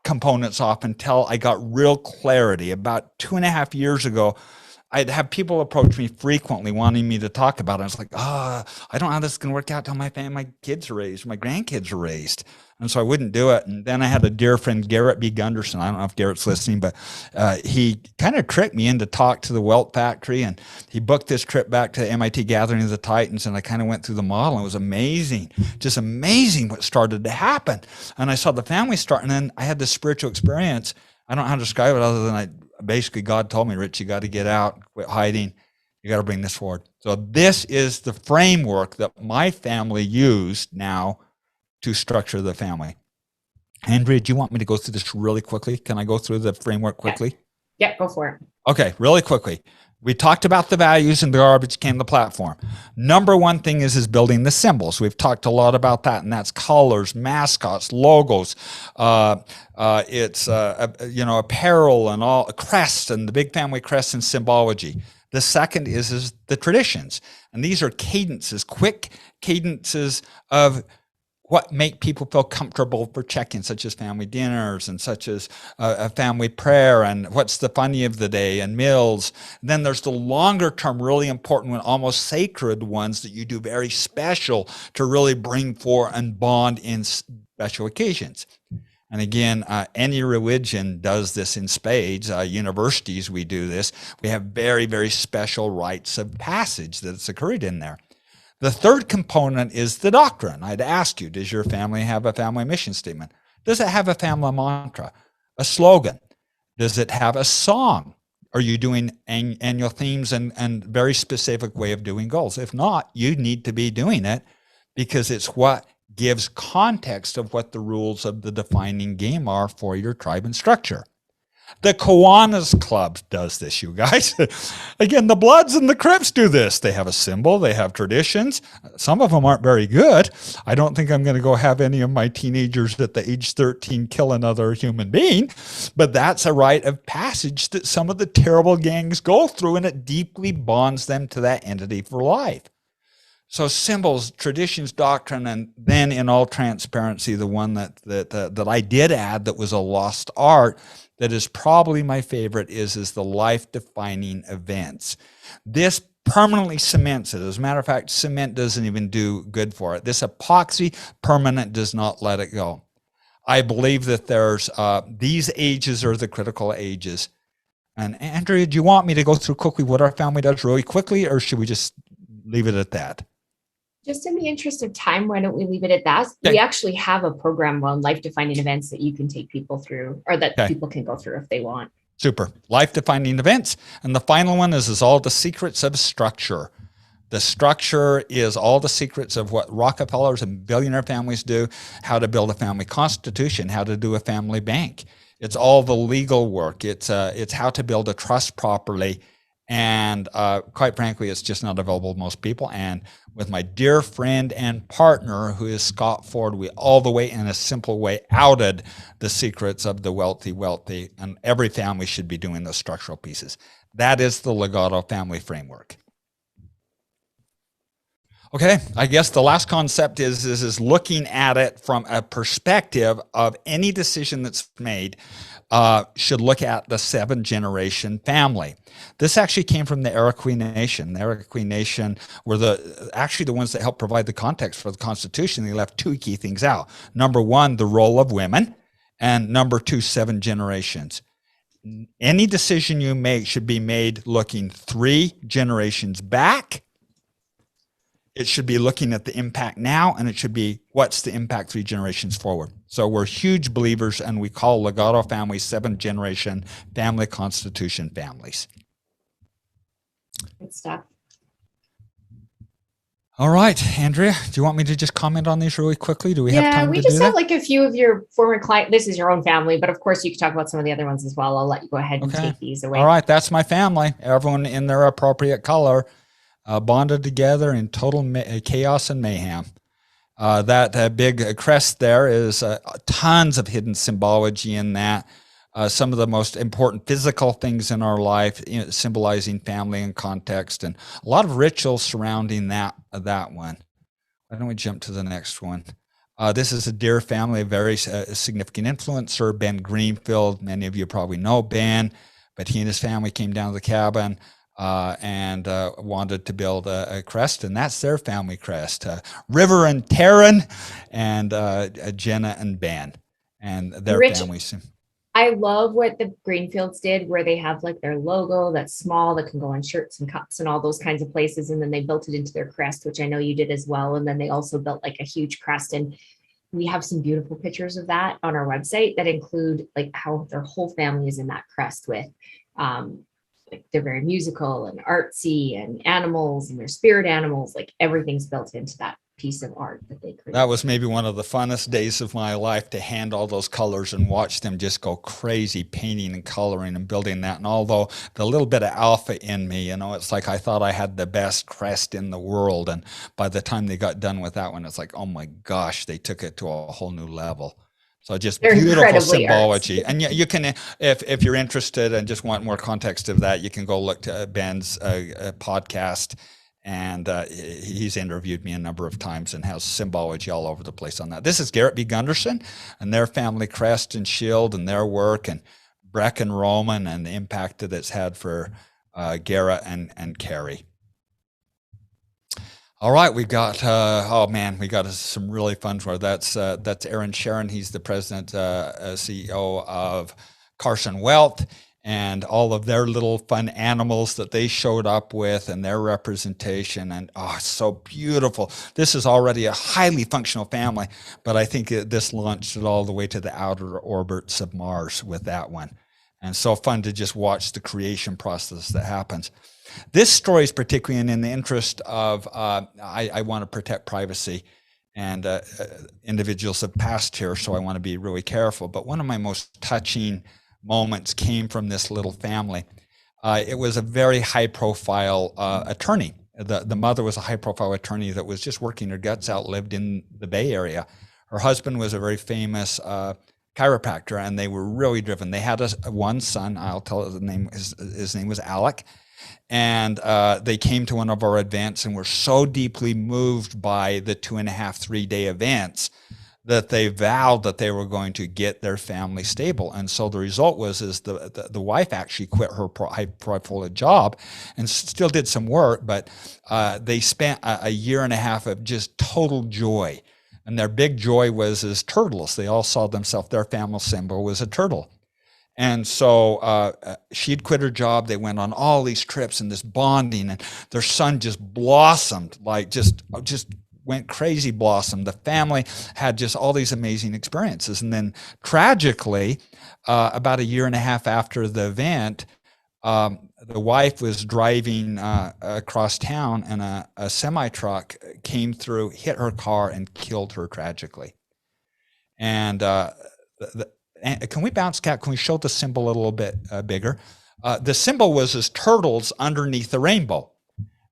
components off until I got real clarity. About 2.5 years ago, I'd have people approach me frequently wanting me to talk about it. I was like, I don't know how this is going to work out till my kids are raised, my grandkids are raised. And so I wouldn't do it. And then I had a dear friend, Garrett B. Gunderson. I don't know if Garrett's listening, but he kind of tricked me into talk to the Welt Factory. And he booked this trip back to MIT Gathering of the Titans. And I kind of went through the model. And it was amazing, just amazing what started to happen. And I saw the family start. And then I had this spiritual experience. I don't know how to describe it other than basically God told me, Rich, you got to get out, quit hiding. You got to bring this forward. So this is the framework that my family used now to structure the family. Andrea, do you want me to go through this really quickly? Can I go through the framework quickly? Yeah, go for it. Okay, really quickly. We talked about the values and the garbage can, the platform. Number one thing is building the symbols. We've talked a lot about that, and that's colors, mascots, logos. It's apparel and all, crest and the big family crest and symbology. The second is the traditions. And these are cadences, quick cadences of what make people feel comfortable for check-in, such as family dinners and such as a family prayer and what's the funny of the day and meals. And then there's the longer term, really important one, almost sacred ones that you do very special to really bring forth and bond in special occasions. And again, any religion does this in spades. Universities, we do this. We have very, very special rites of passage that's occurred in there. The third component is the doctrine. I'd asked you, does your family have a family mission statement? Does it have a family mantra, a slogan? Does it have a song? Are you doing annual themes and very specific way of doing goals? If not, you need to be doing it because it's what gives context of what the rules of the defining game are for your tribe and structure. The Kiwanis Club does this, you guys. Again, the Bloods and the Crests do this. They have a symbol. They have traditions. Some of them aren't very good. I don't think I'm going to go have any of my teenagers at the age 13 kill another human being, but that's a rite of passage that some of the terrible gangs go through, and it deeply bonds them to that entity for life. So symbols, traditions, doctrine, and then in all transparency, the one that I did add that was a lost art that is probably my favorite is the life-defining events. This permanently cements it. As a matter of fact, cement doesn't even do good for it. This epoxy permanent does not let it go. I believe that there's these ages are the critical ages. And Andrea, do you want me to go through quickly what our family does really quickly, or should we just leave it at that? Just in the interest of time, why don't we leave it at that? Okay. We actually have a program on life-defining events that you can take people through, or that people can go through if they want. Super. Life-defining events. And the final one is all the secrets of structure. The structure is all the secrets of what Rockefellers and billionaire families do, how to build a family constitution, how to do a family bank. It's all the legal work. It's how to build a trust properly. And quite frankly, it's just not available to most people. And with my dear friend and partner, who is Scott Ford, we all the way in a simple way outed the secrets of the wealthy, and every family should be doing those structural pieces. That is the Legato family framework. Okay, I guess the last concept is looking at it from a perspective of any decision that's made should look at the 7-generation family. This actually came from the Iroquois Nation. The Iroquois Nation were actually the ones that helped provide the context for the Constitution. They left 2 key things out. Number 1, the role of women, and number 2, 7 generations. Any decision you make should be made looking 3 generations back. It should be looking at the impact now, and it should be what's the impact 3 generations forward. So we're huge believers, and we call Legato families 7-generation family constitution families. Good stuff. All right, Andrea, do you want me to just comment on these really quickly? Do we have time to do that? Yeah, we just have like a few of your former clients. This is your own family, but of course you can talk about some of the other ones as well. I'll let you go ahead and take these away. All right, that's my family. Everyone in their appropriate color. Bonded together in total chaos and mayhem. That big crest there is tons of hidden symbology in that. Some of the most important physical things in our life, symbolizing family and context, and a lot of rituals surrounding that one. Why don't we jump to the next one? This is a dear family, a very significant influencer, Ben Greenfield. Many of you probably know Ben, but he and his family came down to the cabin and wanted to build a crest, and that's their family crest. River and Taryn, and Jenna and Ben, and their Rich, families. I love what the Greenfields did, where they have like their logo that's small that can go on shirts and cups and all those kinds of places, and then they built it into their crest, which I know you did as well. And then they also built like a huge crest, and we have some beautiful pictures of that on our website that include like how their whole family is in that crest with like they're very musical and artsy, and animals, and their spirit animals, like everything's built into that piece of art that they created. That was maybe one of the funnest days of my life, to hand all those colors and watch them just go crazy, painting and coloring and building that. And although the little bit of alpha in me, it's like I thought I had the best crest in the world. And by the time they got done with that one, it's like, oh my gosh, they took it to a whole new level. So just They're beautiful incredibly symbology. artsy. And you can, if you're interested and just want more context of that, you can go look to Ben's podcast. And he's interviewed me a number of times and has symbology all over the place on that. This is Garrett B. Gunderson and their family crest and shield and their work, and Breck and Roman and the impact that it's had for Garrett and Carrie. All right, we got we got some really fun for that's Aaron Sharon. He's the president, CEO of Carson Wealth, and all of their little fun animals that they showed up with and their representation. And it's so beautiful. This is already a highly functional family, but I think this launched it all the way to the outer orbits of Mars with that one. And so fun to just watch the creation process that happens. This story is particularly in the interest of, I want to protect privacy, and individuals have passed here, so I want to be really careful. But one of my most touching moments came from this little family. It was a very high-profile attorney. The mother was a high-profile attorney that was just working her guts out, lived in the Bay Area. Her husband was a very famous chiropractor, and they were really driven. They had one son. I'll tell you the name. His name was Alec. And they came to one of our events and were so deeply moved by the 2.5, 3-day events that they vowed that they were going to get their family stable. And so the result was the wife actually quit her high-profile job and still did some work, but they spent a year and a half of just total joy. And their big joy was turtles. They all saw themselves, their family symbol was a turtle. And so she'd quit her job. They went on all these trips and this bonding, and their son just blossomed, like just went crazy, blossomed. The family had just all these amazing experiences. And then tragically, about a year and a half after the event, the wife was driving across town, and a semi-truck came through, hit her car, and killed her tragically. And can we bounce, Cat? Can we show the symbol a little bit bigger? The symbol was as turtles underneath the rainbow.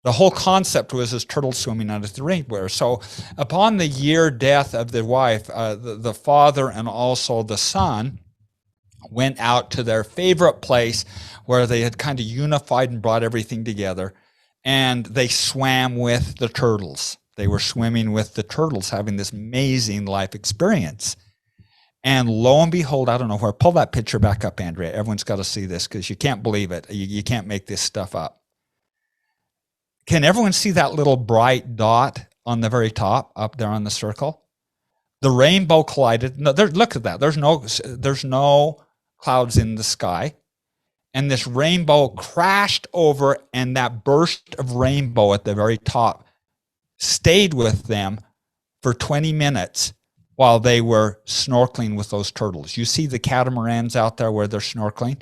The whole concept was as turtles swimming underneath the rainbow. So upon the year death of the wife, the father and also the son went out to their favorite place where they had kind of unified and brought everything together, and they swam with the turtles. They were swimming with the turtles, having this amazing life experience. And lo and behold, I don't know where, pull that picture back up, Andrea. Everyone's got to see this because you can't believe it. You can't make this stuff up. Can everyone see that little bright dot on the very top up there on the circle? The rainbow collided. No, look at that. There's no clouds in the sky. And this rainbow crashed over, and that burst of rainbow at the very top stayed with them for 20 minutes while they were snorkeling with those turtles. You see the catamarans out there where they're snorkeling?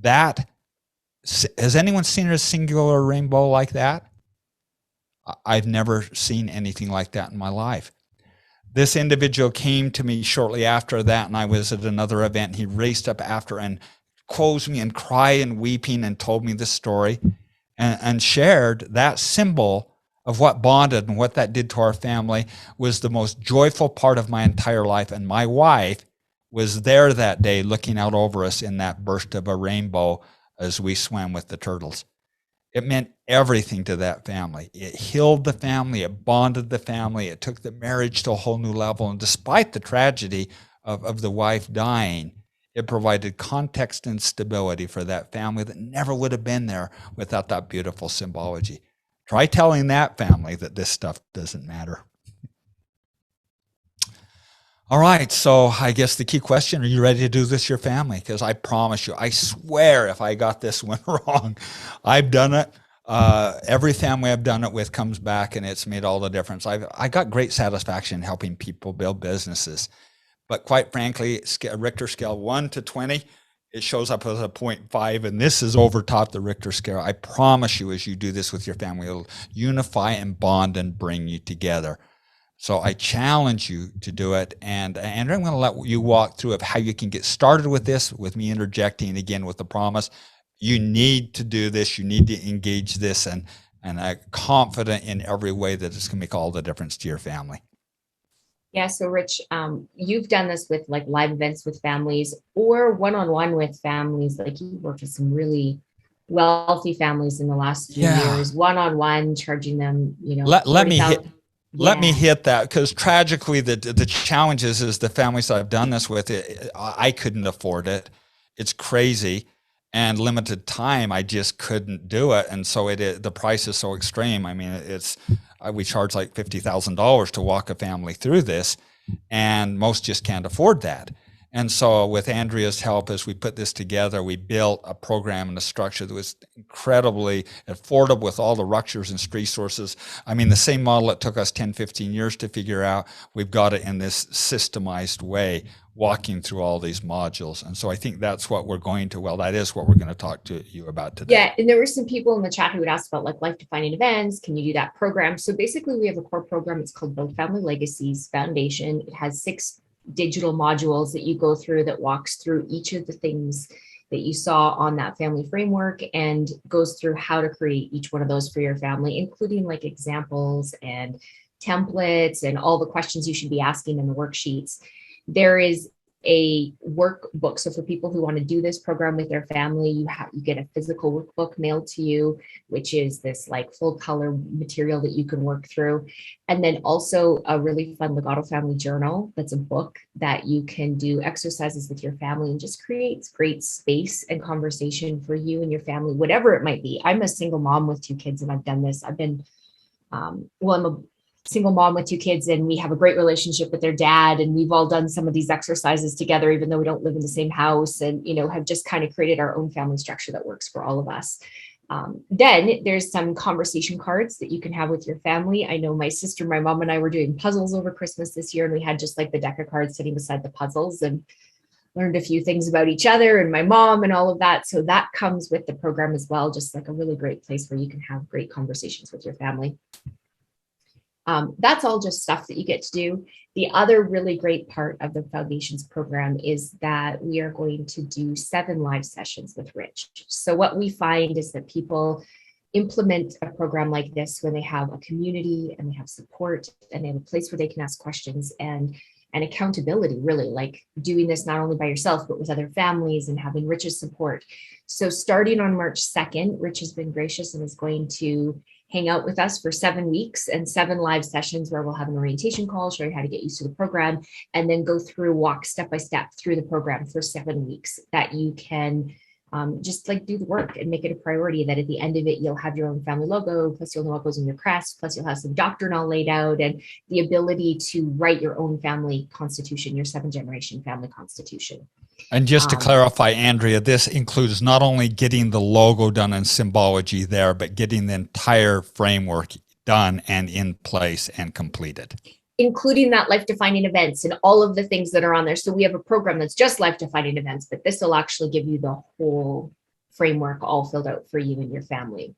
Has anyone seen a singular rainbow like that? I've never seen anything like that in my life. This individual came to me shortly after that, and I was at another event. He raced up after and closed me and cried and weeping and told me this story and shared that symbol of what bonded and what that did to our family was the most joyful part of my entire life. And my wife was there that day looking out over us in that burst of a rainbow as we swam with the turtles. It meant everything to that family. It healed the family. It bonded the family. It took the marriage to a whole new level. And despite the tragedy of the wife dying, it provided context and stability for that family that never would have been there without that beautiful symbology. Try telling that family that this stuff doesn't matter. All right, so I guess the key question, are you ready to do this your family? Because I promise you, I swear if I got this one wrong, I've done it. Every family I've done it with comes back, and it's made all the difference. I got great satisfaction helping people build businesses. But quite frankly, Richter scale 1 to 20, it shows up as a 0.5, and this is over top the Richter scale. I promise you, as you do this with your family, it'll unify and bond and bring you together. So I challenge you to do it. And Andrew, I'm going to let you walk through of how you can get started with this, with me interjecting again with the promise. You need to do this. You need to engage this, and I'm confident in every way that it's going to make all the difference to your family. Yeah, so Rich, you've done this with like live events with families or one-on-one with families. Like you worked with some really wealthy families in the last few Yeah. years, one-on-one, charging them, Let me hit 40,000. let me Yeah. hit that, because tragically the challenge is the families that I've done this with, I couldn't afford it. It's crazy, and limited time. I just couldn't do it, and so the price is so extreme. I mean, we charge like $50,000 to walk a family through this, and most just can't afford that. And so with Andrea's help, as we put this together, we built a program and a structure that was incredibly affordable with all the ruptures and resources. I mean, the same model that took us 10, 15 years to figure out, we've got it in this systemized way, walking through all these modules. And so I think that's what that is what we're going to talk to you about today. Yeah, and there were some people in the chat who would ask about like life defining events. Can you do that program? So basically, we have a core program. It's called Both Family Legacies Foundation. It has 6 digital modules that you go through that walks through each of the things that you saw on that family framework and goes through how to create each one of those for your family, including like examples and templates and all the questions you should be asking in the worksheets. There is a workbook. So for people who want to do this program with their family, you get a physical workbook mailed to you, which is this like full color material that you can work through. And then also a really fun Legato Family journal. That's a book that you can do exercises with your family and just creates great space and conversation for you and your family, whatever it might be. I'm a single mom with 2 kids and I've done this. I'm a single mom with 2 kids and we have a great relationship with their dad, and we've all done some of these exercises together even though we don't live in the same house, and have just kind of created our own family structure that works for all of us. Then there's some conversation cards that you can have with your family. I know my sister, my mom, and I were doing puzzles over Christmas this year, and we had just like the deck of cards sitting beside the puzzles and learned a few things about each other and my mom and all of that. So that comes with the program as well, just like a really great place where you can have great conversations with your family. That's all just stuff that you get to do. The other really great part of the Foundations program is that we are going to do 7 live sessions with Rich. So what we find is that people implement a program like this when they have a community and they have support and they have a place where they can ask questions and accountability, really, like doing this not only by yourself, but with other families and having Rich's support. So starting on March 2nd, Rich has been gracious and is going to hang out with us for 7 weeks and 7 live sessions where we'll have an orientation call, show you how to get used to the program, and then walk step by step through the program for 7 weeks that you can just like do the work and make it a priority, that at the end of it, you'll have your own family logo, plus you'll know what goes in your crest, plus you'll have some doctrine all laid out and the ability to write your own family constitution, your 7-generation family constitution. And just to clarify, Andrea, this includes not only getting the logo done and symbology there, but getting the entire framework done and in place and completed, including that life-defining events and all of the things that are on there. So we have a program that's just life-defining events, but this will actually give you the whole framework all filled out for you and your family.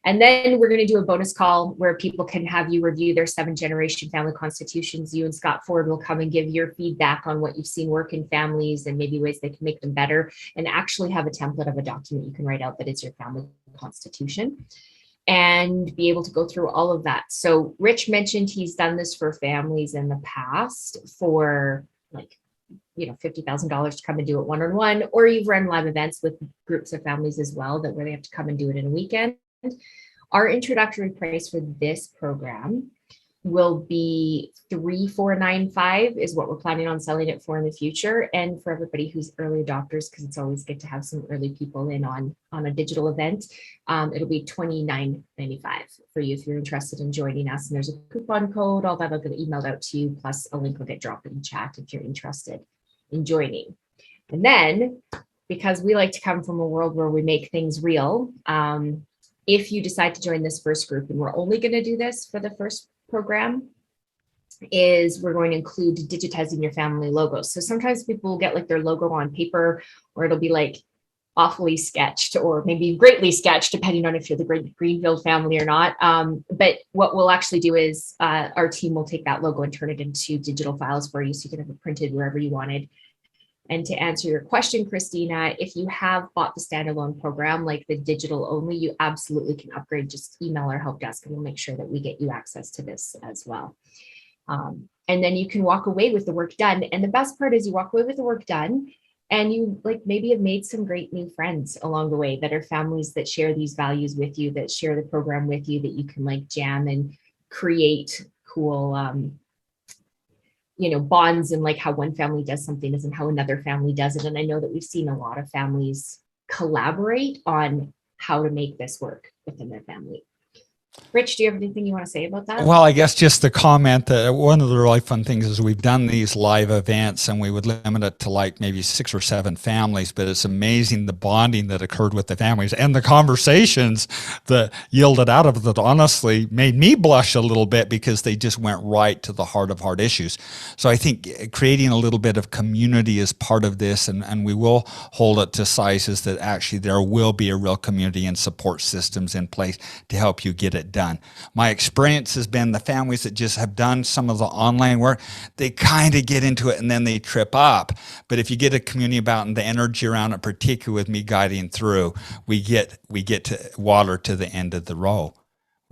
And then we're going to do a bonus call where people can have you review their 7-generation family constitutions. You and Scott Ford will come and give your feedback on what you've seen work in families and maybe ways they can make them better, and actually have a template of a document you can write out that is your family constitution, and be able to go through all of that. So Rich mentioned he's done this for families in the past for like, $50,000 to come and do it one-on-one, or you've run live events with groups of families as well that where they have to come and do it in a weekend. Our introductory price for this program will be $3,495 is what we're planning on selling it for in the future. And for everybody who's early adopters, because it's always good to have some early people in on a digital event, it'll be $29.95 for you if you're interested in joining us. And there's a coupon code, all that will get emailed out to you, plus a link will get dropped in the chat if you're interested in joining. And then, because we like to come from a world where we make things real, if you decide to join this first group, and we're only going to do this for the first program, is we're going to include digitizing your family logos. So sometimes people will get like their logo on paper, or it'll be like awfully sketched or maybe greatly sketched, depending on if you're the Greenfield family or not. But what we'll actually do is our team will take that logo and turn it into digital files for you, so you can have it printed wherever you wanted. And to answer your question, Christina, if you have bought the standalone program, like the digital only, you absolutely can upgrade. Just email our help desk and we'll make sure that we get you access to this as well. And then you can walk away with the work done. And the best part is you walk away with the work done, and you like maybe have made some great new friends along the way that are families that share these values with you, that share the program with you, that you can like jam and create cool, bonds, and like how one family does something isn't how another family does it. And I know that we've seen a lot of families collaborate on how to make this work within their family. Rich, do you have anything you want to say about that? Well, I guess just to comment that one of the really fun things is we've done these live events and we would limit it to like maybe 6 or 7 families, but it's amazing the bonding that occurred with the families and the conversations that yielded out of it that honestly made me blush a little bit because they just went right to the heart of hard issues. So I think creating a little bit of community is part of this, and we will hold it to sizes that actually there will be a real community and support systems in place to help you get it done. My experience has been the families that just have done some of the online work, they kind of get into it and then they trip up. But if you get a community about and the energy around it, particularly with me guiding through, we get to water to the end of the row.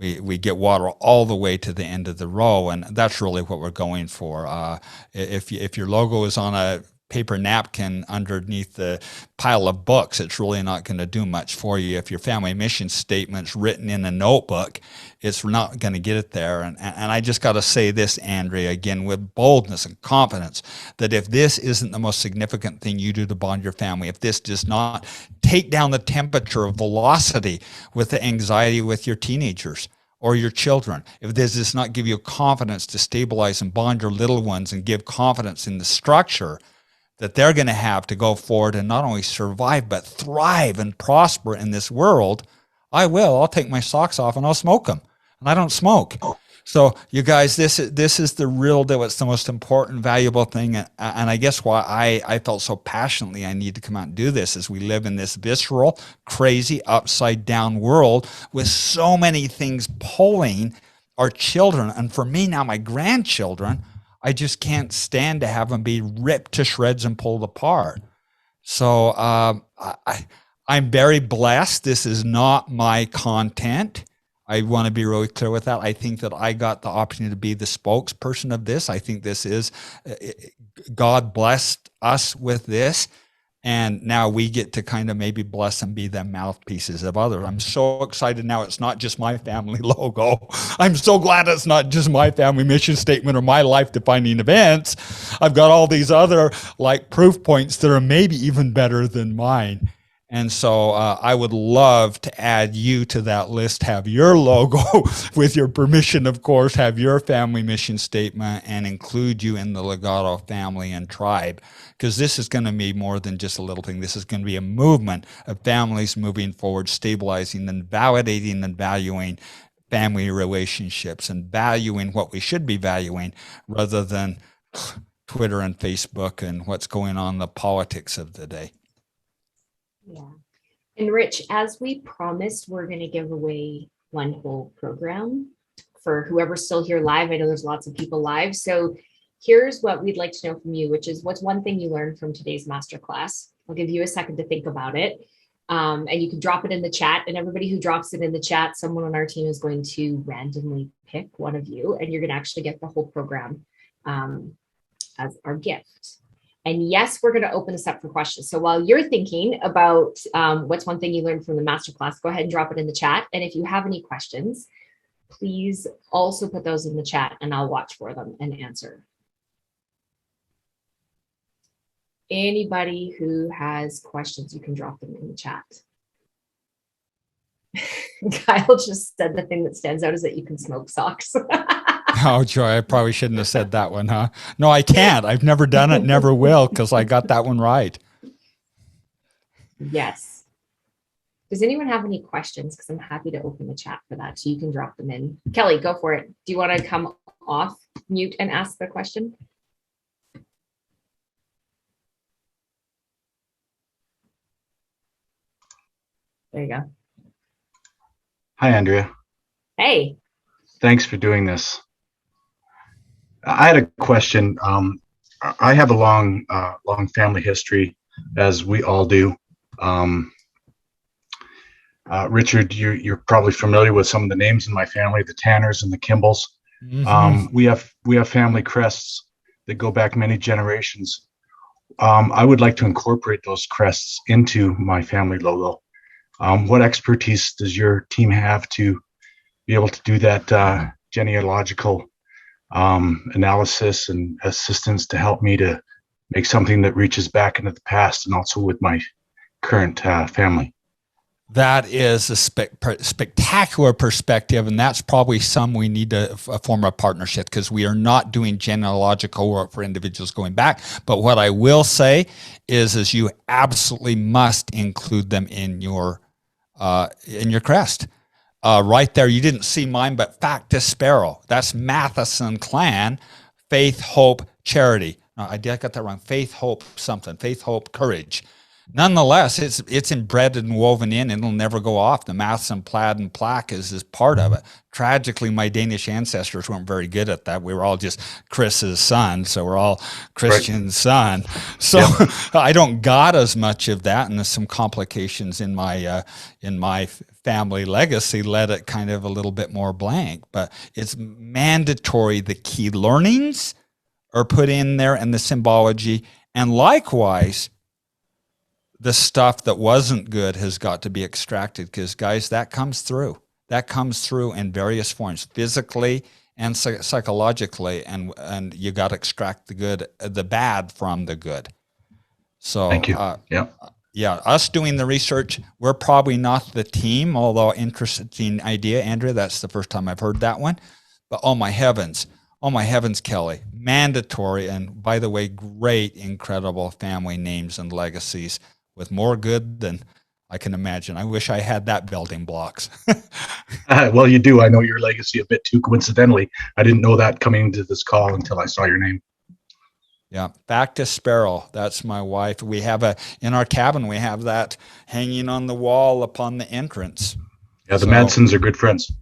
We get water all the way to the end of the row, and that's really what we're going for. If your logo is on a paper napkin underneath the pile of books, it's really not going to do much for you. If your family mission statement's written in a notebook, it's not going to get it there. And I just got to say this, Andrea, again, with boldness and confidence, that if this isn't the most significant thing you do to bond your family, if this does not take down the temperature of velocity with the anxiety with your teenagers or your children, if this does not give you confidence to stabilize and bond your little ones and give confidence in the structure that they're going to have to go forward and not only survive, but thrive and prosper in this world, I'll take my socks off and I'll smoke them. And I don't smoke. So you guys, this is the real deal. It's the most important, valuable thing. And I guess why I felt so passionately I need to come out and do this is we live in this visceral, crazy, upside down world with so many things pulling our children. And for me now, my grandchildren, I just can't stand to have them be ripped to shreds and pulled apart. So I'm very blessed. This is not my content. I want to be really clear with that. I think that I got the opportunity to be the spokesperson of this. I think this is, God blessed us with this. And now we get to kind of maybe bless and be the mouthpieces of others. I'm so excited now. It's not just my family logo. I'm so glad it's not just my family mission statement or my life defining events. I've got all these other like proof points that are maybe even better than mine. And so I would love to add you to that list, have your logo with your permission, of course, have your family mission statement and include you in the Legato family and tribe, because this is going to be more than just a little thing. This is going to be a movement of families moving forward, stabilizing and validating and valuing family relationships and valuing what we should be valuing rather than Twitter and Facebook and what's going on in the politics of the day. Yeah. And Rich, as we promised, we're going to give away one whole program for whoever's still here live. I know there's lots of people live. So here's what we'd like to know from you, which is what's one thing you learned from today's masterclass? I'll give you a second to think about it. And you can drop it in the chat, and everybody who drops it in the chat, someone on our team is going to randomly pick one of you, and you're going to actually get the whole program as our gift. And yes, we're going to open this up for questions. So while you're thinking about what's one thing you learned from the masterclass, go ahead and drop it in the chat. And if you have any questions, please also put those in the chat and I'll watch for them and answer. Anybody who has questions, you can drop them in the chat. Kyle just said the thing that stands out is that you can smoke socks. Oh, Joy, I probably shouldn't have said that one, huh? No, I can't. I've never done it, never will, because I got that one right. Yes. Does anyone have any questions? Because I'm happy to open the chat for that, so you can drop them in. Kelly, go for it. Do you want to come off mute and ask the question? There you go. Hi, Andrea. Hey. Thanks for doing this. I had a question. I have a long family history, as we all do. Richard, you're probably familiar with some of the names in my family, the Tanners and the Kimballs. Mm-hmm. We have family crests that go back many generations. I would like to incorporate those crests into my family logo. What expertise does your team have to be able to do that genealogical analysis and assistance to help me to make something that reaches back into the past and also with my current family? That is a spectacular perspective, and that's probably some we need to form a partnership, because we are not doing genealogical work for individuals going back. But what I will say is you absolutely must include them in your crest. Right there, you didn't see mine, but Factus Sparrow. That's Matheson clan, faith, hope, charity. No, I got that wrong. Faith, hope, something. Faith, hope, courage. Nonetheless, it's embedded and woven in, and it'll never go off. The Matheson plaid and plaque is part of it. Tragically, my Danish ancestors weren't very good at that. We were all just Chris's son, so we're all Christian's son. So Yep. I don't got as much of that, and there's some complications in my family legacy led it kind of a little bit more blank. But it's mandatory. The key learnings are put in there, and the symbology, and likewise, the stuff that wasn't good has got to be extracted, because guys, that comes through in various forms, physically and psychologically, and you got to extract the bad from the good. So Thank you. yeah, us doing the research, we're probably not the team, although interesting idea, Andrea. That's the first time I've heard that one. But oh my heavens, Kelly, mandatory. And by the way, great, incredible family names and legacies with more good than I can imagine. I wish I had that building blocks. Well, you do. I know your legacy a bit too coincidentally. I didn't know that coming into this call until I saw your name. Yeah, Factus Sparrow. That's my wife. We have in our cabin, we have that hanging on the wall upon the entrance. Yeah, the Madsons are good friends.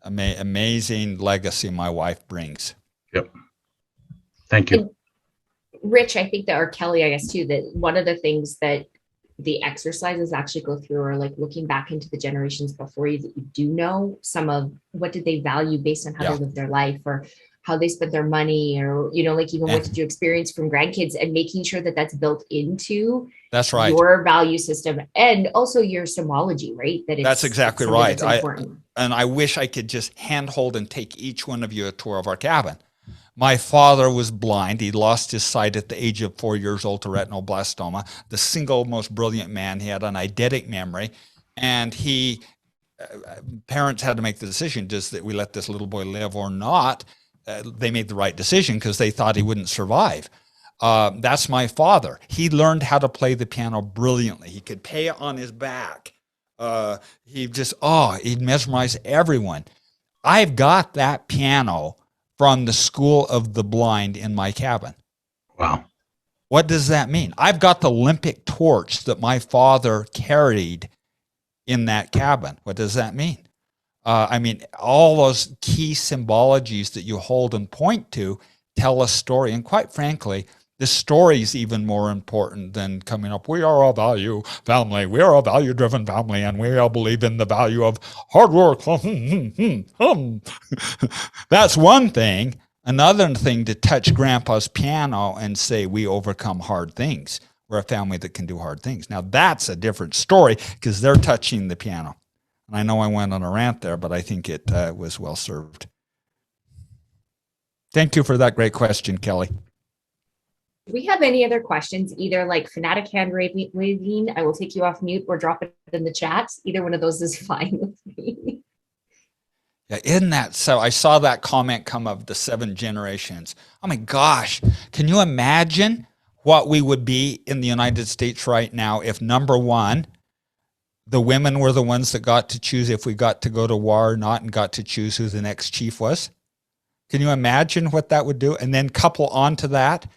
Amazing legacy my wife brings. Yep. Thank you. And Rich, I think that, or Kelly, I guess too, that one of the things that the exercises actually go through are like looking back into the generations before you, that you do know some of what did they value based on how they lived their life, or how they spent their money, or, like even what did you experience from grandkids, and making sure that that's built into that's right your value system, and also your symbology, right? That's exactly right. That's I wish I could just handhold and take each one of you a tour of our cabin. My father was blind. He lost his sight at the age of 4 years old to retinoblastoma. The single most brilliant man. He had an eidetic memory, and parents had to make the decision: does that we let this little boy live or not? They made the right decision because they thought he wouldn't survive. That's my father. He learned how to play the piano brilliantly. He could play it on his back. He'd mesmerize everyone. I've got that piano from the School of the Blind in my cabin. Wow. What does that mean? I've got the Olympic torch that my father carried in that cabin. What does that mean? All those key symbologies that you hold and point to tell a story. And quite frankly, the story is even more important than coming up, we are a value family, we are a value-driven family, and we all believe in the value of hard work. That's one thing. Another thing to touch Grandpa's piano and say, we overcome hard things. We're a family that can do hard things. Now, that's a different story, because they're touching the piano. And I know I went on a rant there, but I think it was well served. Thank you for that great question, Kelly. Do we have any other questions? Either like fanatic hand waving, I will take you off mute, or drop it in the chat. Either one of those is fine with me. Yeah, isn't that so? I saw that comment come of the 7 generations. Oh my gosh, can you imagine what we would be in the United States right now if, number one, the women were the ones that got to choose if we got to go to war or not, and got to choose who the next chief was? Can you imagine what that would do? And then couple onto that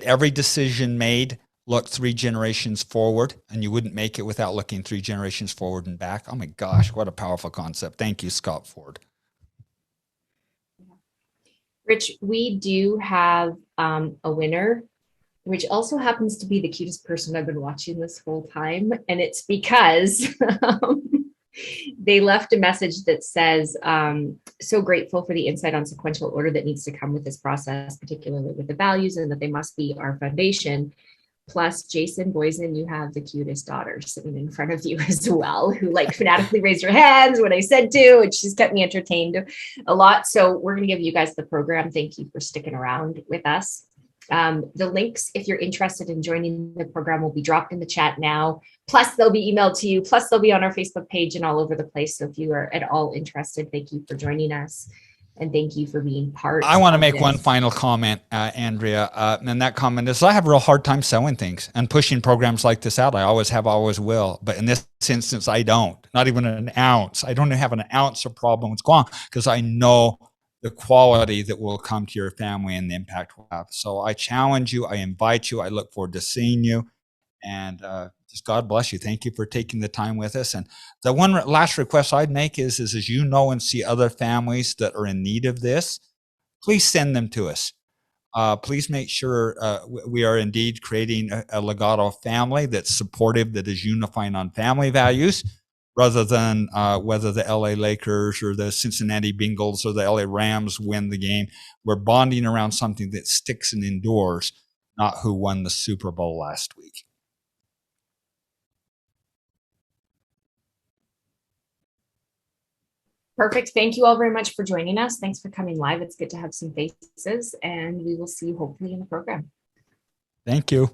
every decision made looked 3 generations forward, and you wouldn't make it without looking 3 generations forward and back. Oh my gosh, what a powerful concept. Thank you, Scott Ford. Rich, we do have a winner, which also happens to be the cutest person I've been watching this whole time. And it's because They left a message that says, so grateful for the insight on sequential order that needs to come with this process, particularly with the values, and that they must be our foundation. Plus, Jason Boysen, you have the cutest daughter sitting in front of you as well, who like fanatically raised her hands when I said to, and she's kept me entertained a lot. So we're going to give you guys the program. Thank you for sticking around with us. The links, if you're interested in joining the program, will be dropped in the chat now. Plus, they'll be emailed to you. Plus, they'll be on our Facebook page and all over the place. So if you are at all interested, thank you for joining us. And thank you for being part. I want to make one final comment, Andrea. And that comment is I have a real hard time selling things and pushing programs like this out. I always have, always will. But in this instance, I don't. Not even an ounce. I don't have an ounce of problem with going because I know the quality that will come to your family and the impact we'll have. So I challenge you. I invite you. I look forward to seeing you. And just God bless you. Thank you for taking the time with us. And the one last request I'd make is as you know and see other families that are in need of this, please send them to us. Please make sure we are indeed creating a Legato family that's supportive, that is unifying on family values, rather than whether the LA Lakers or the Cincinnati Bengals or the LA Rams win the game. We're bonding around something that sticks and endures, not who won the Super Bowl last week. Perfect. Thank you all very much for joining us. Thanks for coming live. It's good to have some faces, and we will see you hopefully in the program. Thank you.